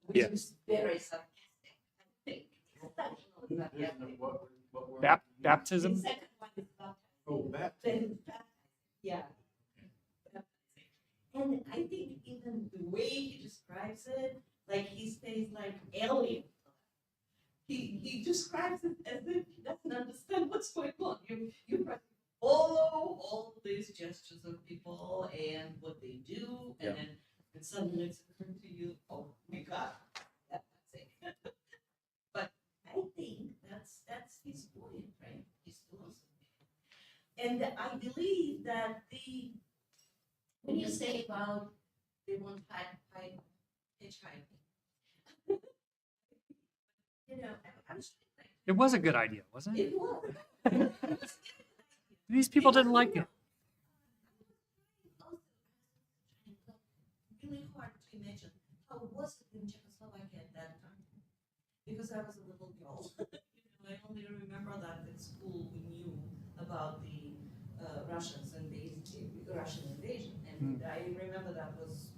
which Yeah. is very sarcastic, I think. Exceptionally sarcastic. What word? Baptism? The second one is baptizing. Oh, baptism. Yeah. And I think even the way he describes it, like he stays like alien. He describes it as if he doesn't understand what's going on. You follow all these gestures of people and what they do, and then and suddenly it's occurring to you, oh my God, that's it. But I think that's his point, right? His philosophy. And I believe that when you say about they want hitchhiking, you know, I'm just like, It was a good idea, wasn't it? it was. These people didn't like it. Really hard to imagine how was it in Czechoslovakia at that time, because I was a little girl. I only remember that in school we knew about the Russians and the Russian invasion, and I remember that was.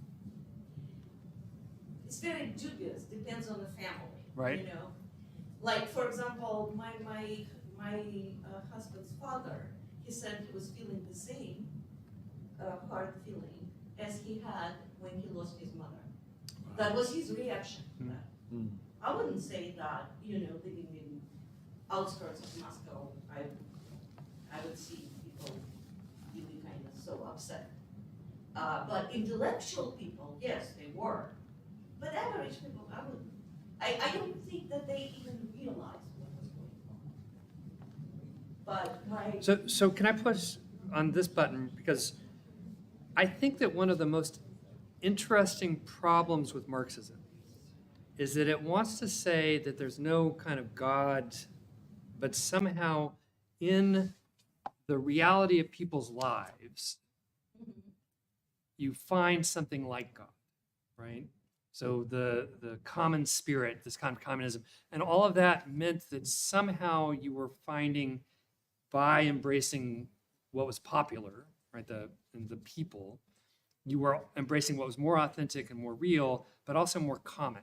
It's very dubious. Depends on the family, Right. You know, like for example, my husband's father. He said he was feeling the same hard feeling as he had when he lost his mother. That was his reaction to that. I wouldn't say that, you know, living in outskirts of Moscow, I would see people really kind of so upset. But intellectual people, yes, they were. But average people, I don't think that they even realized what was going on. But my So can I push on this button? Because I think that one of the most interesting problems with Marxism is that it wants to say that there's no kind of God, but somehow in the reality of people's lives, you find something like God, right? So the common spirit, this kind of communism, and all of that meant that somehow you were finding, by embracing what was popular, right, the people, you were embracing what was more authentic and more real, but also more common.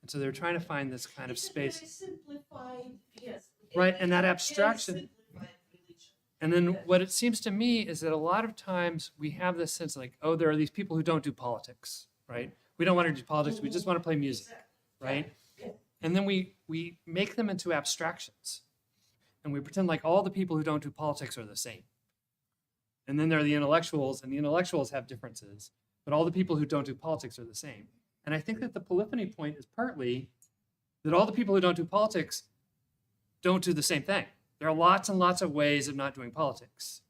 And so they're trying to find this kind of it's a space, very simplified, yes. right? And that Very abstraction. simplified religion. And then what it seems to me is that a lot of times we have this sense like, oh, there are these people who don't do politics, right? We don't want to do politics. We just want to play music, Exactly. right? Yeah. And then we make them into abstractions. And we pretend like all the people who don't do politics are the same. And then there are the intellectuals, and the intellectuals have differences, but all the people who don't do politics are the same. And I think that the polyphony point is partly that all the people who don't do politics don't do the same thing. There are lots and lots of ways of not doing politics.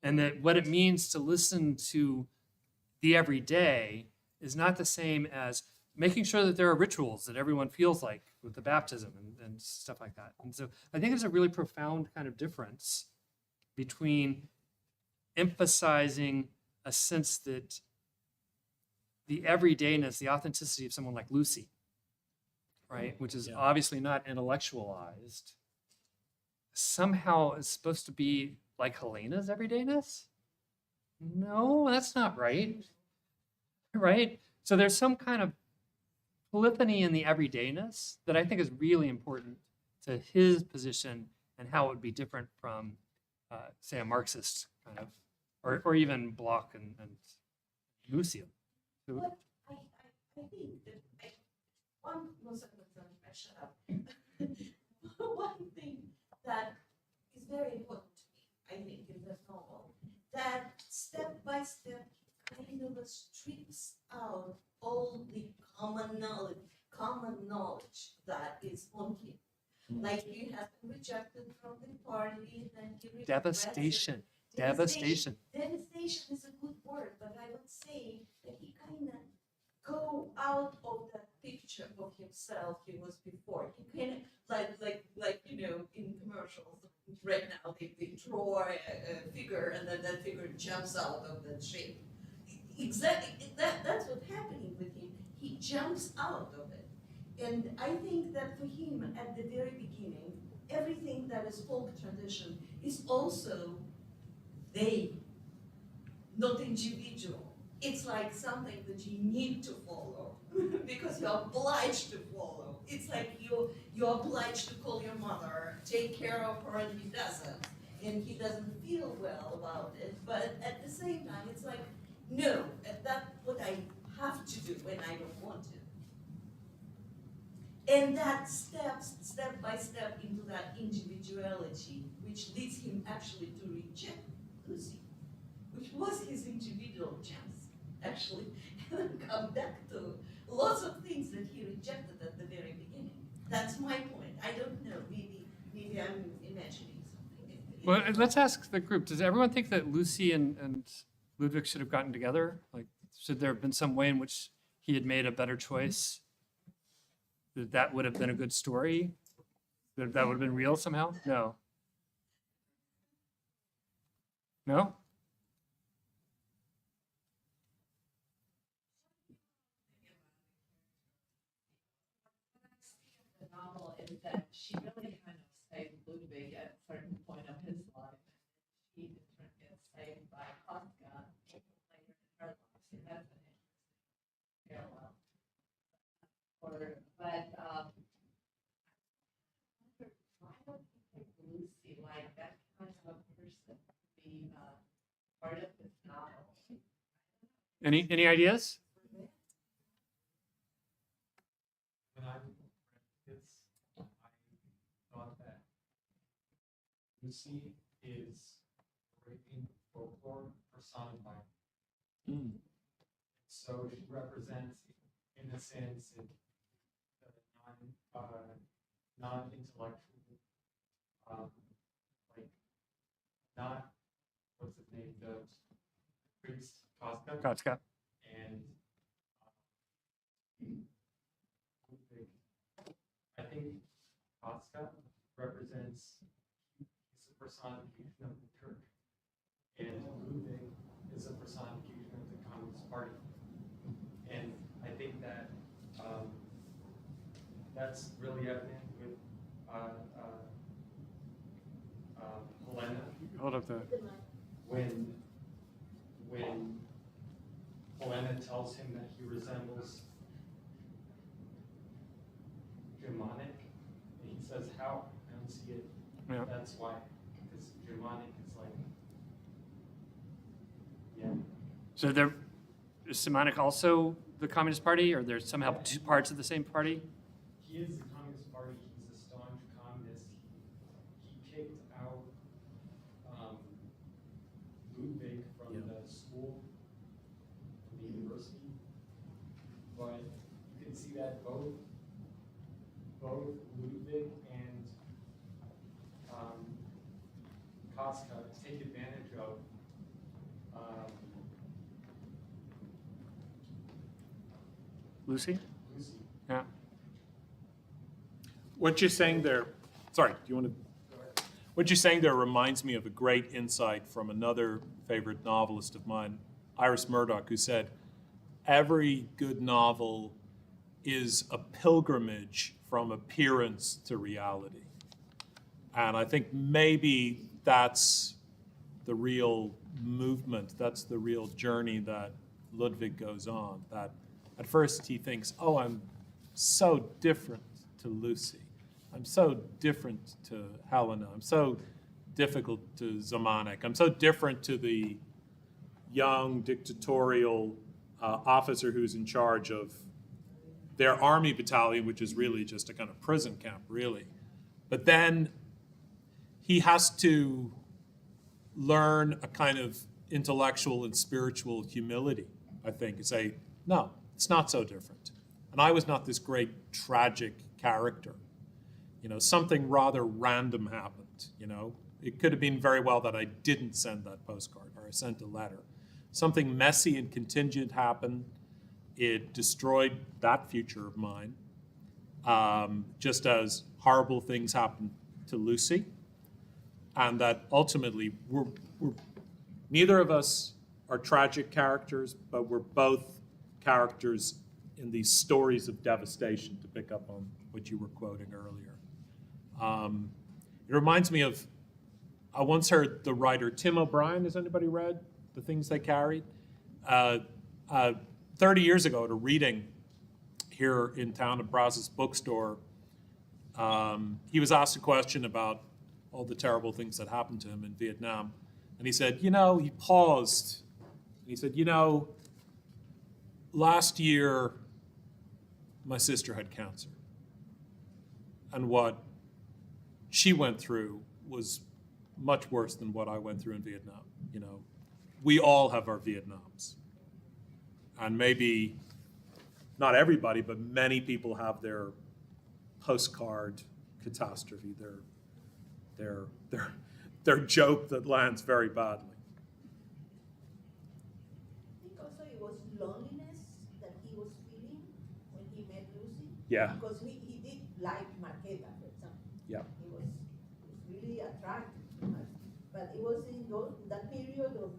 And that what it means to listen to the everyday is not the same as making sure that there are rituals that everyone feels like with the baptism and stuff like that. And so I think there's a really profound kind of difference between emphasizing a sense that the everydayness, the authenticity of someone like Lucy, right, which is obviously not intellectualized, somehow is supposed to be like Helena's everydayness? No, that's not right. Right? So there's some kind of polyphony in the everydayness that I think is really important to his position and how it would be different from, say, a Marxist kind of, or even Bloch and Lucian. So, But I think that one was I shut up. One thing that is very important to me, I think, in this novel, that step by step kind of strips out all the common knowledge that is on him. Like he has been rejected from the party, then he regrets it. devastation. Devastation. Devastation is a good word, but I would say that he kind of go out of that picture of himself he was before. He kind of like you know in commercials right now they draw a figure and then that figure jumps out of that shape. Exactly, that's what's happening with him. He jumps out of it, and I think that for him at the very beginning, everything that is folk tradition is also they, not individual. It's like something that you need to follow because you're obliged to follow. It's like you're obliged to call your mother, take care of her, and he doesn't. And he doesn't feel well about it. But at the same time, it's like, no, that's what I have to do when I don't want to. And that step by step into that individuality, which leads him actually to reject Lucy, which was his individual chance, actually, and come back to lots of things that he rejected at the very beginning. That's my point. I don't know. Maybe I'm imagining something. Well, let's ask the group. Does everyone think that Lucy and Ludwig should have gotten together? Like, should there have been some way in which he had made a better choice? That would have been a good story? That would have been real somehow? No. No? The novel is that she really kind of saved Ludwig at a certain point of his life. He in turn gets saved by Kafka later in her life. So that's an interesting parallel. But why don't you think Lucy, like that kind of a person, to be part of this novel? Any ideas? When I read this, I thought that Lucy is Arabian folklore personified. So she represents, in a sense, the non-intellectual, like not what's his name, the priest Kafka, and Ludwig. I think Kafka represents, he's a personification of the Turk, and Ludwig is a personification of the Communist Party. And I think that that's really evident with Helena. Hold up the. When Helena tells him that he resembles Germanic, and he says, how? I don't see it. Yeah. That's why, because Germanic is like, yeah. So there is Simonik also the Communist Party, or there's somehow two parts of the same party? He is the Communist Party. He's a staunch communist. He kicked out Ludwig from the school, from the university. But you can see that both Ludwig and Kafka take advantage of Lucy? Lucy. Yeah. What you're saying there, sorry, do you want to? What you're saying there reminds me of a great insight from another favorite novelist of mine, Iris Murdoch, who said, every good novel is a pilgrimage from appearance to reality. And I think maybe that's the real movement, that's the real journey that Ludwig goes on. That at first he thinks, oh, I'm so different to Lucy. I'm so different to Helena. I'm so difficult to Zamanek. I'm so different to the young dictatorial officer who's in charge of their army battalion, which is really just a kind of prison camp, really. But then he has to learn a kind of intellectual and spiritual humility, I think, and say, no, it's not so different. And I was not this great tragic character. You know, something rather random happened, you know. It could have been very well that I didn't send that postcard or I sent a letter. Something messy and contingent happened. It destroyed that future of mine, just as horrible things happened to Lucy. And that ultimately, neither of us are tragic characters, but we're both characters in these stories of devastation, to pick up on what you were quoting earlier. It reminds me of, I once heard the writer Tim O'Brien, has anybody read The Things They Carried? 30 years ago at a reading here in town at Brazos Bookstore, he was asked a question about all the terrible things that happened to him in Vietnam. And he said, he paused. And he said, last year my sister had cancer. And what she went through was much worse than what I went through in Vietnam. We all have our Vietnams. And maybe not everybody, but many people have their postcard catastrophe, their joke that lands very badly. I think also it was loneliness that he was feeling when he met Lucy. Yeah. Because he did like Marqueta, for example. Yeah. He was really attracted to her. But it was in that period of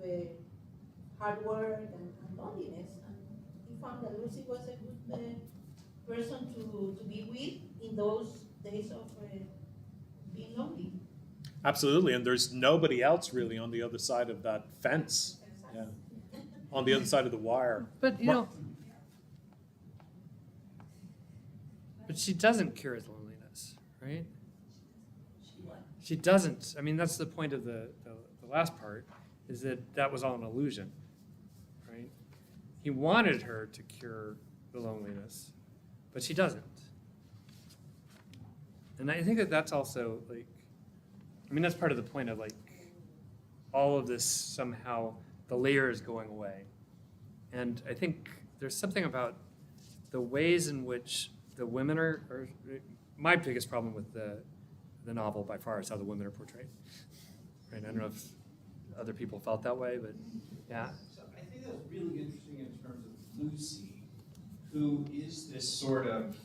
hard work and loneliness. And he found that Lucy was a good person to be with in those days of being lonely. Absolutely, and there's nobody else really on the other side of that fence. Yeah. On the other side of the wire. But but she doesn't cure his loneliness, right? She doesn't. I mean, that's the point of the last part, is that was all an illusion, right? He wanted her to cure the loneliness, but she doesn't. And I think that's also that's part of the point of all of this somehow, the layers going away. And I think there's something about the ways in which the women are my biggest problem with the novel by far is how the women are portrayed. Right? I don't know if other people felt that way, but yeah. So I think that's really interesting in terms of Lucy, who is this sort of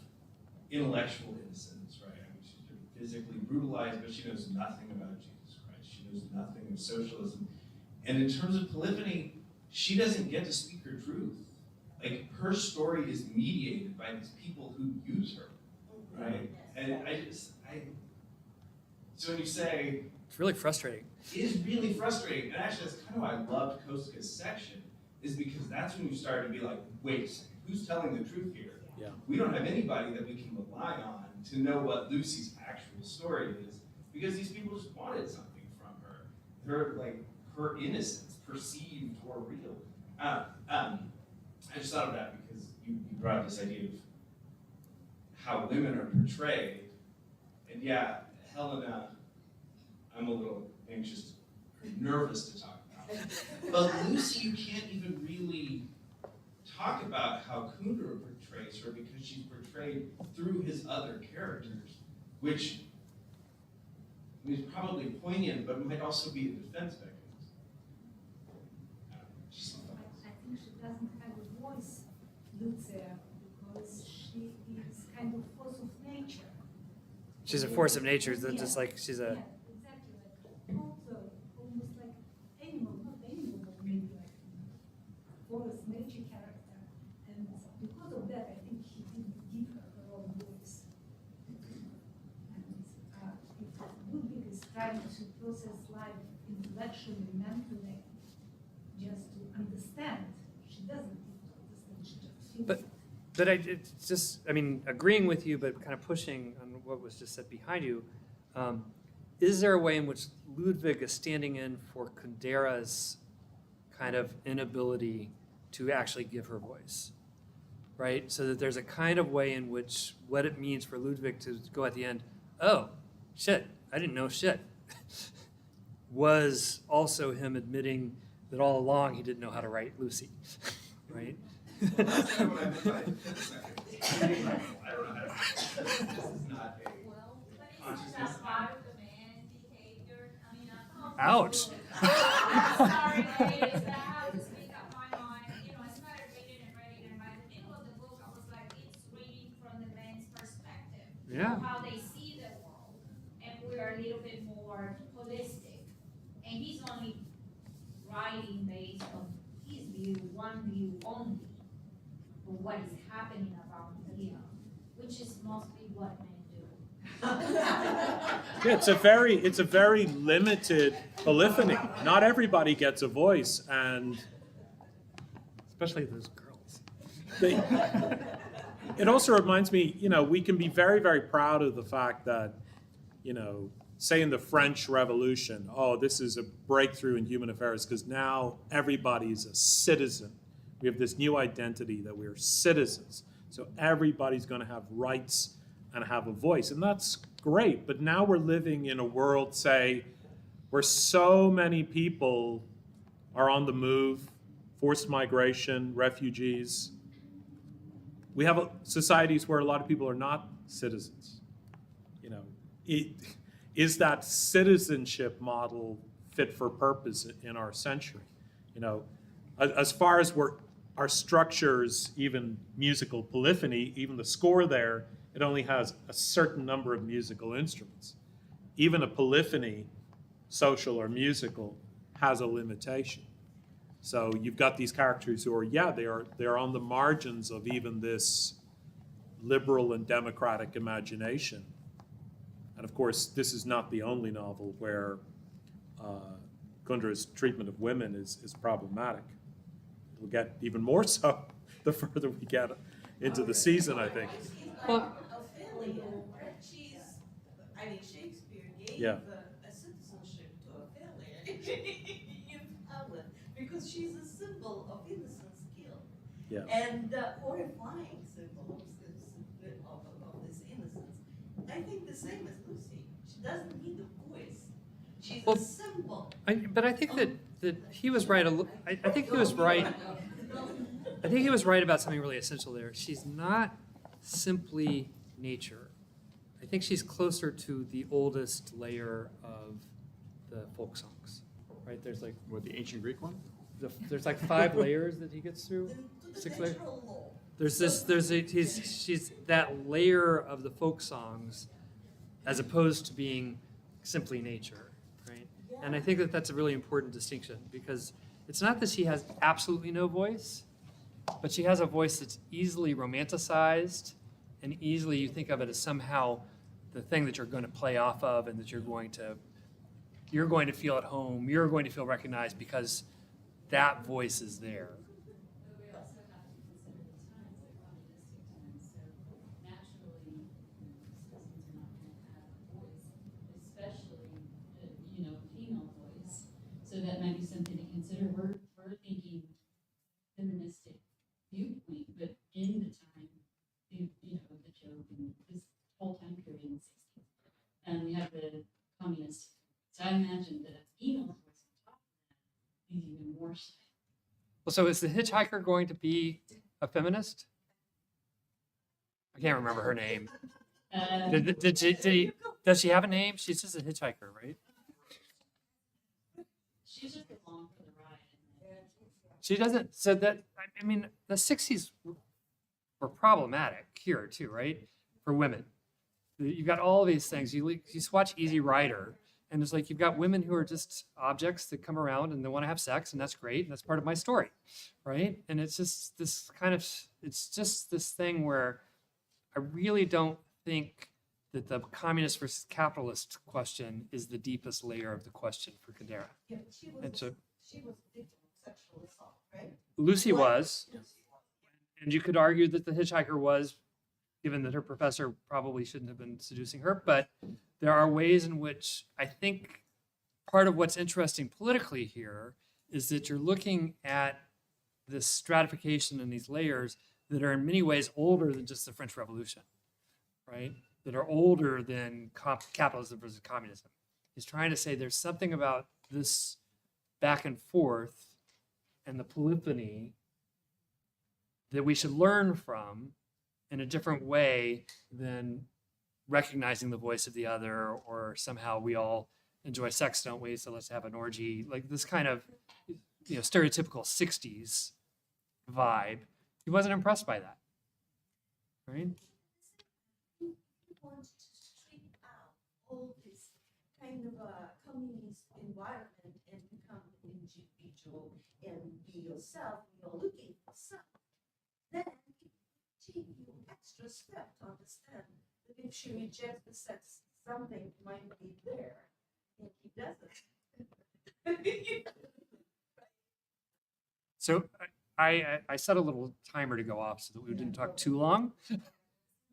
intellectual innocence, right? I mean, she's been physically brutalized, but she knows nothing about Jesus Christ. She knows nothing of socialism. And in terms of Polyphony, she doesn't get to speak her truth. Her story is mediated by these people who use her, right? And so when you say, it's really frustrating. It is really frustrating. And actually, that's kind of why I loved Koska's section, is because that's when you start to be like, wait a second, who's telling the truth here? Yeah. We don't have anybody that we can rely on to know what Lucy's actual story is, because these people just wanted something from her. Her innocence, perceived or real. I just thought of that because you brought up this idea of how women are portrayed. And yeah, Helena, I'm a little anxious or nervous to talk about. But Lucy, you can't even really talk about how Kundera portrays her because she's portrayed through his other characters, which is probably poignant, but might also be a defense mechanism. I think she doesn't have a voice, Lucia, because she is kind of force of nature. She's a force of nature, just like she's a... Yeah, exactly, almost like animal, not animal, but maybe like force nature character. And because of that, I think he didn't give her own voice. And if Ludwig is trying to process life intellectually, mentally, just to understand, she doesn't need to understand, she just feels it. But it's just, agreeing with you, but kind of pushing on what was just said behind you, is there a way in which Ludwig is standing in for Kundera's kind of inability to actually give her voice, right? So that there's a kind of way in which what it means for Ludwig to go at the end, oh, shit, I didn't know shit, was also him admitting that all along he didn't know how to write Lucy, right? That's kind of what I meant by I don't know how to this is not a Well, but conscious isn't that part of the man's behavior? Ouch. Sorry, ladies, I have to speak up my mind. I started reading, and by the middle of the book, I was like, it's reading from the man's perspective. Yeah. How they see the world, and we are a little bit more holistic. And he's only writing based on his view, one view only, of what is happening around him, which is mostly what men do. Yeah, it's a very limited polyphony. Not everybody gets a voice, and Especially those girls. they, it also reminds me, we can be very, very proud of the fact that, say in the French Revolution, oh, this is a breakthrough in human affairs because now everybody is a citizen. We have this new identity that we're citizens. So everybody's going to have rights and have a voice. And that's great. But now we're living in a world, say, where so many people are on the move, forced migration, refugees. We have societies where a lot of people are not citizens. Is that citizenship model fit for purpose in our century? As far as our structures, even musical polyphony, even the score there, it only has a certain number of musical instruments. Even a polyphony, social or musical, has a limitation. So you've got these characters who are, they're on the margins of even this liberal and democratic imagination. And of course, this is not the only novel where Kundera's treatment of women is problematic. It'll get even more so the further we get into the season, I think. Well, Ophelia, Shakespeare gave a citizenship to Ophelia in Hamlet because she's a symbol of innocence guilt. Yeah. And the horrifying symbol of this innocence. I think the same as Lucy. She doesn't need a voice. She's a symbol. But I think that he was right. I think he was right. I think he was right about something really essential there. She's not simply nature. I think she's closer to the oldest layer of the folk songs, right? There's like the ancient Greek one? There's like 5 layers that he gets through. 6 layers. She's that layer of the folk songs, as opposed to being simply nature, right? And I think that that's a really important distinction because it's not that she has absolutely no voice, but she has a voice that's easily romanticized and easily you think of it as somehow the thing that you're going to play off of and that you're going to feel at home, you're going to feel recognized because that voice is there. But we also have to consider the times, the communistic times, so naturally, citizens are not going to have a voice, especially, female voice. So that might be something to consider. We're thinking feministic viewpoint, but in the time, the joke and this whole time period in the 60s, and we have the communist. So I imagine that a female voice on top of that is even more so. Well, so is the hitchhiker going to be a feminist? I can't remember her name. Does she have a name? She's just a hitchhiker, right? She's just along for the ride. She doesn't. So that the 60s were problematic here too, right? For women, you've got all these things. You just watch Easy Rider, and it's like you've got women who are just objects that come around and they want to have sex, and that's great, and that's part of my story, right? And it's just this it's just this thing where I really don't think that the communist versus capitalist question is the deepest layer of the question for Kundera. Yeah, but she was victim of sexual assault, right? Lucy was, and you could argue that the hitchhiker was, given that her professor probably shouldn't have been seducing her, but there are ways in which I think part of what's interesting politically here is that you're looking at this stratification and these layers that are in many ways older than just the French Revolution, right? That are older than capitalism versus communism. He's trying to say there's something about this back and forth and the polyphony that we should learn from in a different way than recognizing the voice of the other, or somehow we all enjoy sex, don't we? So let's have an orgy, like this kind of stereotypical 60s vibe. He wasn't impressed by that, right? He wanted to strip out all this kind of a communist environment and become an individual and be yourself. You're looking for self. Then it take you extra step to understand that if she rejects the sex, something might be there, and he doesn't. So I set a little timer to go off so that we didn't talk too long.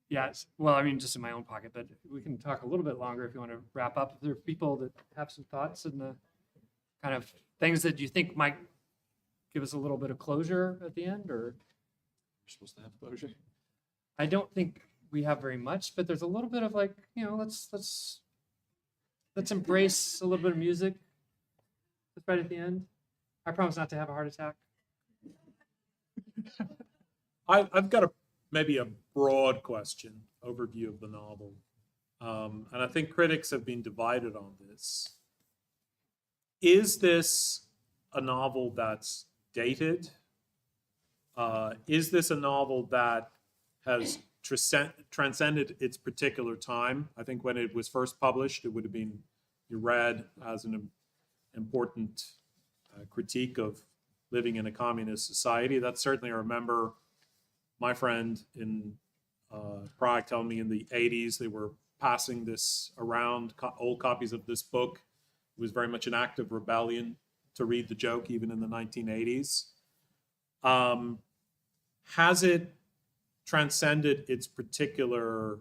Yes, well, I mean, just in my own pocket, but we can talk a little bit longer if you want to wrap up. If there are people that have some thoughts and the kind of things that you think might give us a little bit of closure at the end, or We're supposed to have closure. I don't think we have very much, but there's a little bit of like, you know, let's embrace a little bit of music. That's right at the end. I promise not to have a heart attack. I've got maybe a broad question, overview of the novel. And I think critics have been divided on this. Is this a novel that's dated? Is this a novel that has transcended its particular time? I think when it was first published, it would have been read as an important critique of living in a communist society. That's certainly, I remember my friend in Prague telling me in the 80s they were passing this around, old copies of this book. It was very much an act of rebellion to read the joke even in the 1980s. Has it transcended its particular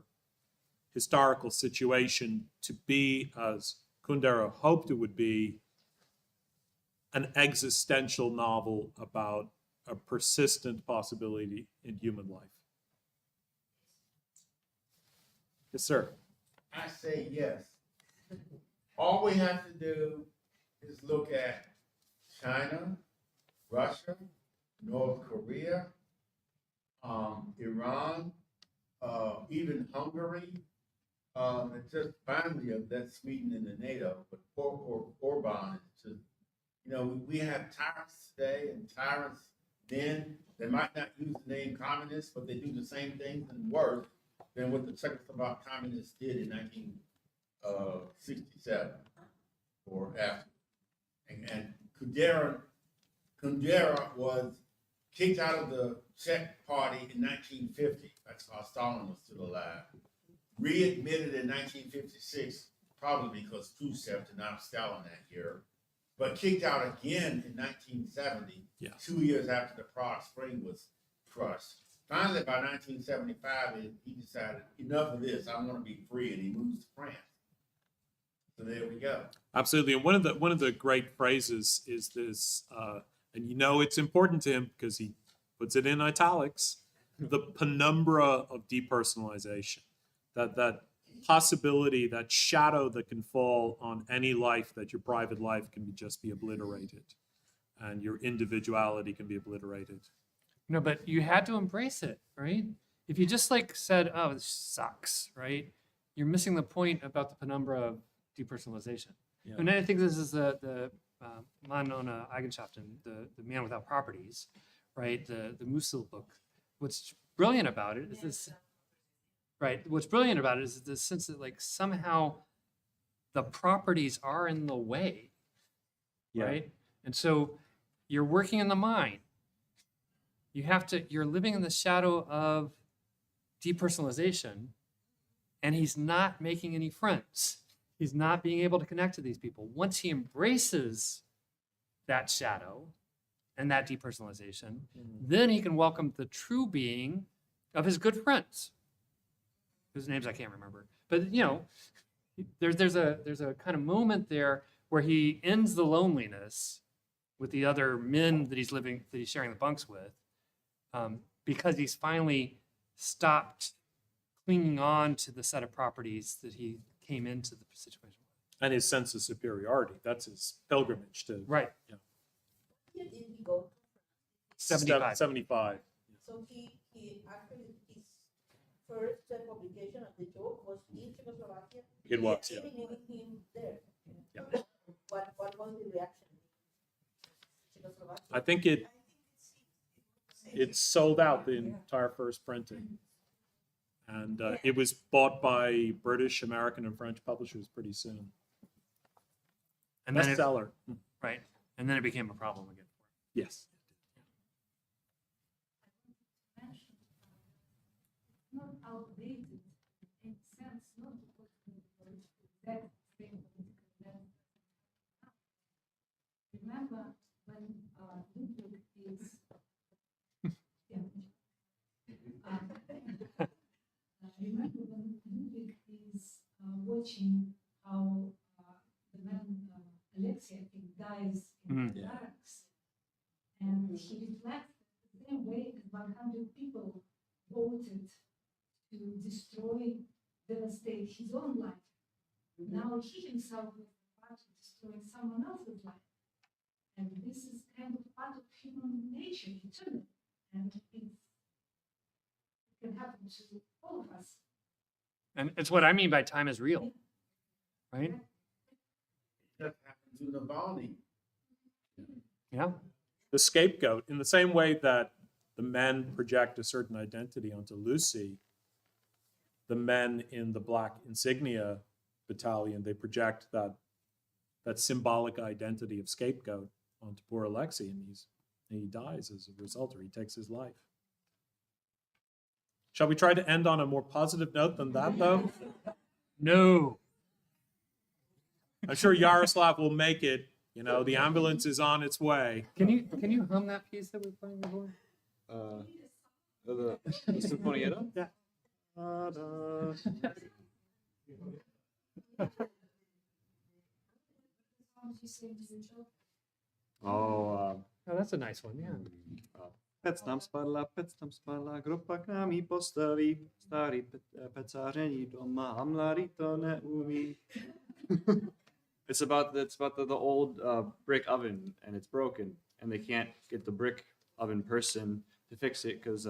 historical situation to be, as Kundera hoped it would be, an existential novel about a persistent possibility in human life? Yes, sir. I say yes. All we have to do is look at China, Russia, North Korea, Iran, even Hungary. It's just finally that's Sweden in the NATO, but poor Orban is just, you know, we have tyrants today and tyrants then. They might not use the name communist, but they do the same things and worse than what the Czechoslovak communists did in 1967 or after. And Kundera was kicked out of the Czech party in 1950. That's while Stalin was still alive. Readmitted in 1956, probably because Khrushchev denounced Stalin that year. But kicked out again in 1970, 2 years after the Prague Spring was crushed. Finally, by 1975, he decided, enough of this, I want to be free, and he moves to France. So there we go. Absolutely, and one of the great phrases is this, and you know it's important to him because he puts it in italics, the penumbra of depersonalization. That possibility, that shadow that can fall on any life, that your private life can just be obliterated, and your individuality can be obliterated. No, but you had to embrace it, right? If you just like said, "Oh, this sucks," right? You're missing the point about the penumbra of depersonalization. Yeah. And I think this is the Mann ohne Eigenschaften, the man without properties, right? The Musil book. What's brilliant about it is this. Right. What's brilliant about it is the sense that like somehow the properties are in the way, right? And so you're working in the mind. You're living in the shadow of depersonalization, and he's not making any friends. He's not being able to connect to these people. Once he embraces that shadow and that depersonalization, then he can welcome the true being of his good friends, whose names I can't remember. But you know, there's a kind of moment there where he ends the loneliness with the other men that he's sharing the bunks with, because he's finally stopped clinging on to the set of properties that he came into the situation with. And his sense of superiority. That's his pilgrimage to. Right. Yeah. Here did he go? 75. 75. So he actually, his first publication of the joke was in Czechoslovakia. It was, yeah. Even him there. Yeah. What was the reaction? Czechoslovakia? I think it sold out the entire first printing. And it was bought by British, American, and French publishers pretty soon. And then Bestseller. right. And then it became a problem again. Yes. Not outdated itself. watching how the man Alexei, I think, dies in Mhm. the Yeah. barracks. And he reflects the same way as 100 people voted to destroy, devastate his own life. Now he himself was part of destroying someone else's life. And this is kind of part of human nature, eternal. And it can happen to all of us. And it's what I mean by time is real, right? That happened to Navalny. Yeah. The scapegoat, in the same way that the men project a certain identity onto Lucy, the men in the black insignia battalion, they project that symbolic identity of scapegoat onto poor Alexei, and he dies as a result, or he takes his life. Shall we try to end on a more positive note than that, though? No. I'm sure Yaroslav will make it. You know, the ambulance is on its way. Can you hum that piece that we're playing before? The Sinfonietta? Yeah. Oh, Oh, that's a nice one. Yeah. pec tam spadla, grupa k nám jí postaví, starý pecáření doma, a mladý to neumí. It's about the old brick oven, and it's broken, and they can't get the brick oven person to fix it because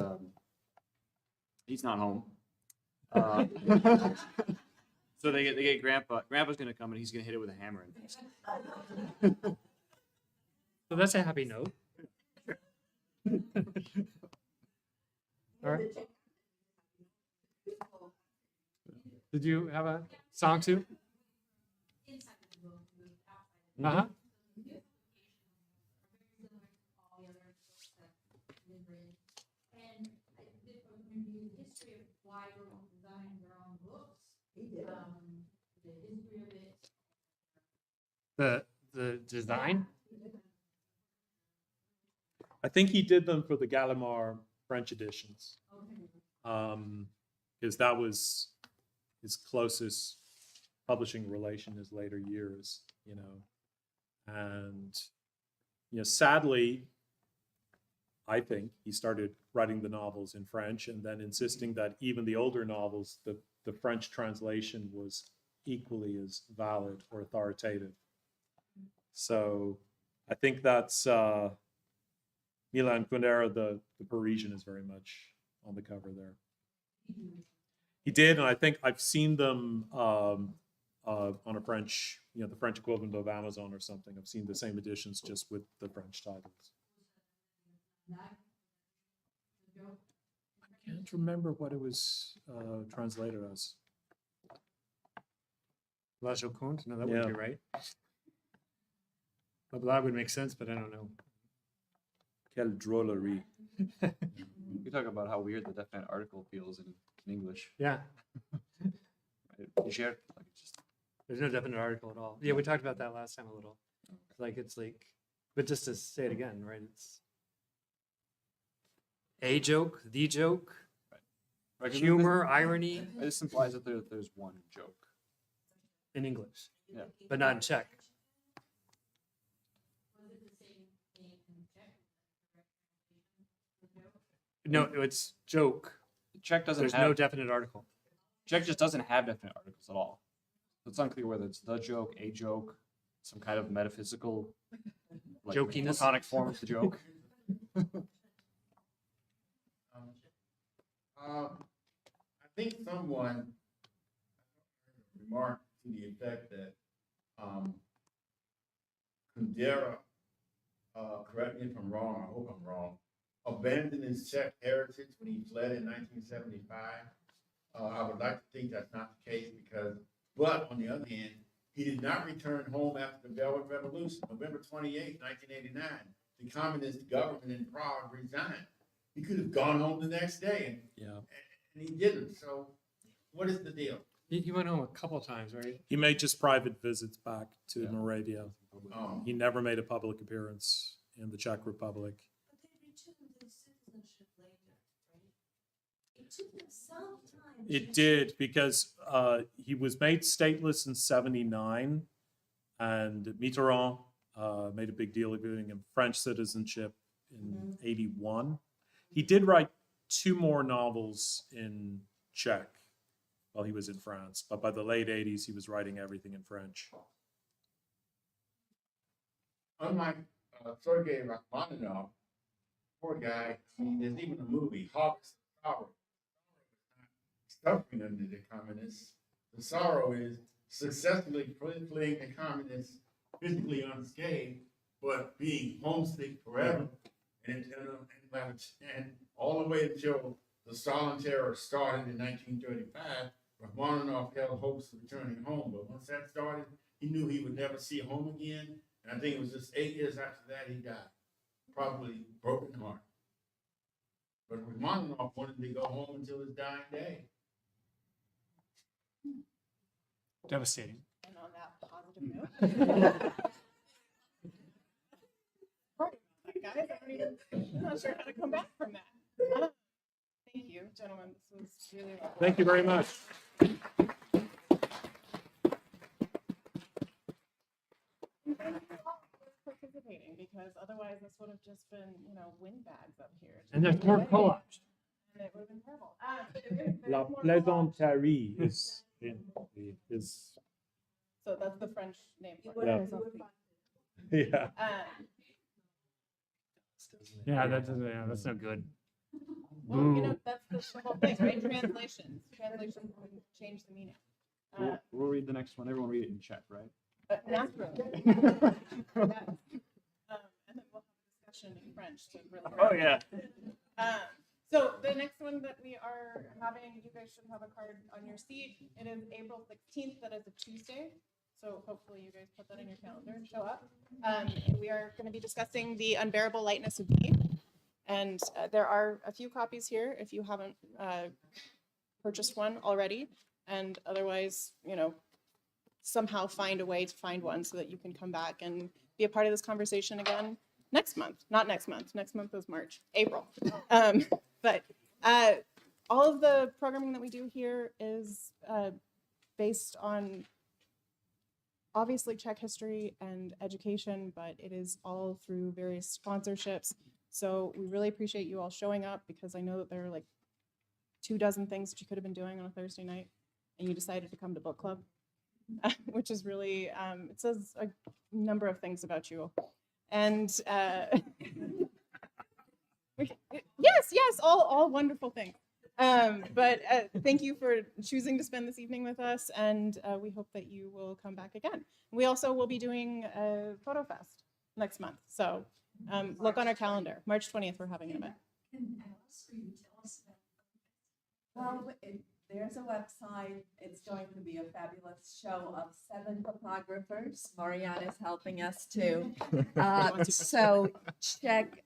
he's not home. So they get Grandpa. Grandpa's gonna come and he's gonna hit it with a hammer and fix it. So that's a happy note. All right. Did you have a song too? Uh-huh. And the history of why we're designing their own books, the history of it. The design? I think he did them for the Gallimard French editions, because that was his closest publishing relation in his later years, you know. And, you know, sadly, I think he started writing the novels in French and then insisting that even the older novels, the French translation was equally as valid or authoritative. So I think that's Milan Kundera, the Parisian, is very much on the cover there. He did, and I think I've seen them on a French, you know, the French equivalent of Amazon or something. I've seen the same editions just with the French titles. I can't remember what it was translated as. La Joconde? No, that Yeah. wouldn't be right. But that would make sense, but I don't know. Quelle drôlerie. We talk about how weird the definite article feels in English. Yeah. You share, like, it's just There's no definite article at all. Yeah, we talked about that last time a little. It's like, but just to say it again, right? It's a joke, the joke, right, humor, irony This implies that there's one joke. in English, Yeah. but not in Czech. Was it the same thing in Czech? No, it's joke. Czech doesn't There's have no definite article. Czech just doesn't have definite articles at all. So it's unclear whether it's the joke, a joke, some kind of metaphysical, like, Jokiness. platonic form of the joke. I think someone remarked to the effect that Kundera, correct me if I'm wrong, I hope I'm wrong, abandoned his Czech heritage when he fled in 1975. I would like to think that's not the case but on the other hand, he did not return home after the Velvet Revolution, November 28, 1989. The communist government in Prague resigned. He could have gone home the next day, and he didn't. So, what is the deal? He went home a couple of times, right? He made just private visits back to Moravia. Oh. He never made a public appearance in the Czech Republic. But they returned the citizenship later, right? It took them some time. It did, because he was made stateless in 79, and Mitterrand made a big deal of giving him French citizenship in 81. He did write 2 more novels in Czech while he was in France, but by the late 80s, he was writing everything in French. Unlike Sergei Rachmaninoff, poor guy, I mean, there's even a movie, Harvest of Sorrow. Suffering under the communists. The sorrow is successfully fleeing the communists physically unscathed, but being homesick forever. And all the way until the Stalin terror started in 1935, Rachmaninoff held hopes of returning home. But once that started, he knew he would never see home again. And I think it was just 8 years after that he died. Probably broken heart. But Rachmaninoff wanted to go home until his dying day. Devastating. And on that positive note. Sorry about that, guys. I'm not sure how to come back from that. Thank you, gentlemen. This was really lovely. Thank you very much. And thank you all for participating, because otherwise this would have just been, windbags up here. And there's more co-ops. And it would have been terrible. La plaisanterie is So that's the French name for Yeah. it. yeah. Yeah, that's no good. Well, that's the whole thing, right? Translations can change the meaning. We'll read the next one. Everyone read it in Czech, right? Naturally. Yes. And then we'll have a discussion in French to really. Oh, yeah. So the next one that we are having, you guys should have a card on your seat. It is April 16th. That is a Tuesday. So hopefully you guys put that in your calendar and show up. We are going to be discussing The Unbearable Lightness of Be. And there are a few copies here if you haven't purchased one already. And otherwise, somehow find a way to find one so that you can come back and be a part of this conversation again next month. Not next month. Next month is March, April. But all of the programming that we do here is based on obviously Czech history and education, but it is all through various sponsorships. So we really appreciate you all showing up, because I know that there are like 24 things that you could have been doing on a Thursday night, and you decided to come to book club, which is really, it says a number of things about you. And yes, all wonderful things. But thank you for choosing to spend this evening with us, and we hope that you will come back again. We also will be doing a photo fest next month, so look on our calendar. March 20th, we're having an event. Can I ask you to tell us about? Well, there's a website. It's going to be a fabulous show of 7 photographers. Marianne is helping us too. So check.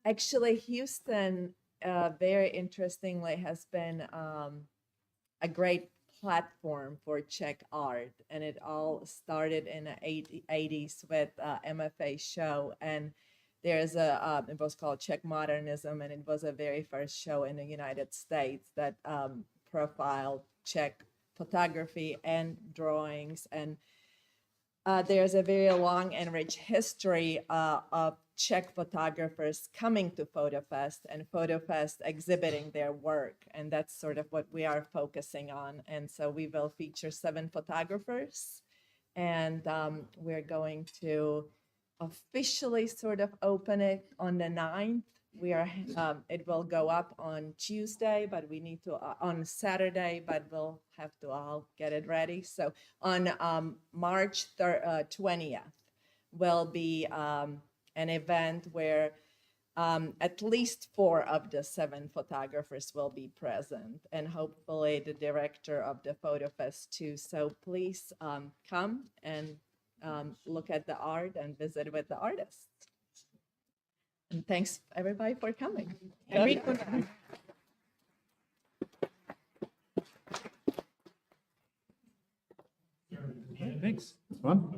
Actually, Houston, very interestingly, has been a great platform for Czech art, and it all started in the 80s with MFA show, and there's it was called Czech Modernism, and it was a very first show in the United States that profiled Czech photography and drawings, and there's a very long and rich history of Czech photographers coming to PhotoFest and PhotoFest exhibiting their work. And that's sort of what we are focusing on. And so we will feature 7 photographers, and we're going to officially sort of open it on the 9th. It will go up on Tuesday, but we need to, on Saturday, but we'll have to all get it ready. So on March 20th will be an event where at least 4 of the 7 photographers will be present, and hopefully the director of the PhotoFest too. So please come and look at the art and visit with the artists. And thanks everybody for coming. And read Kundera. Thanks. It's fun.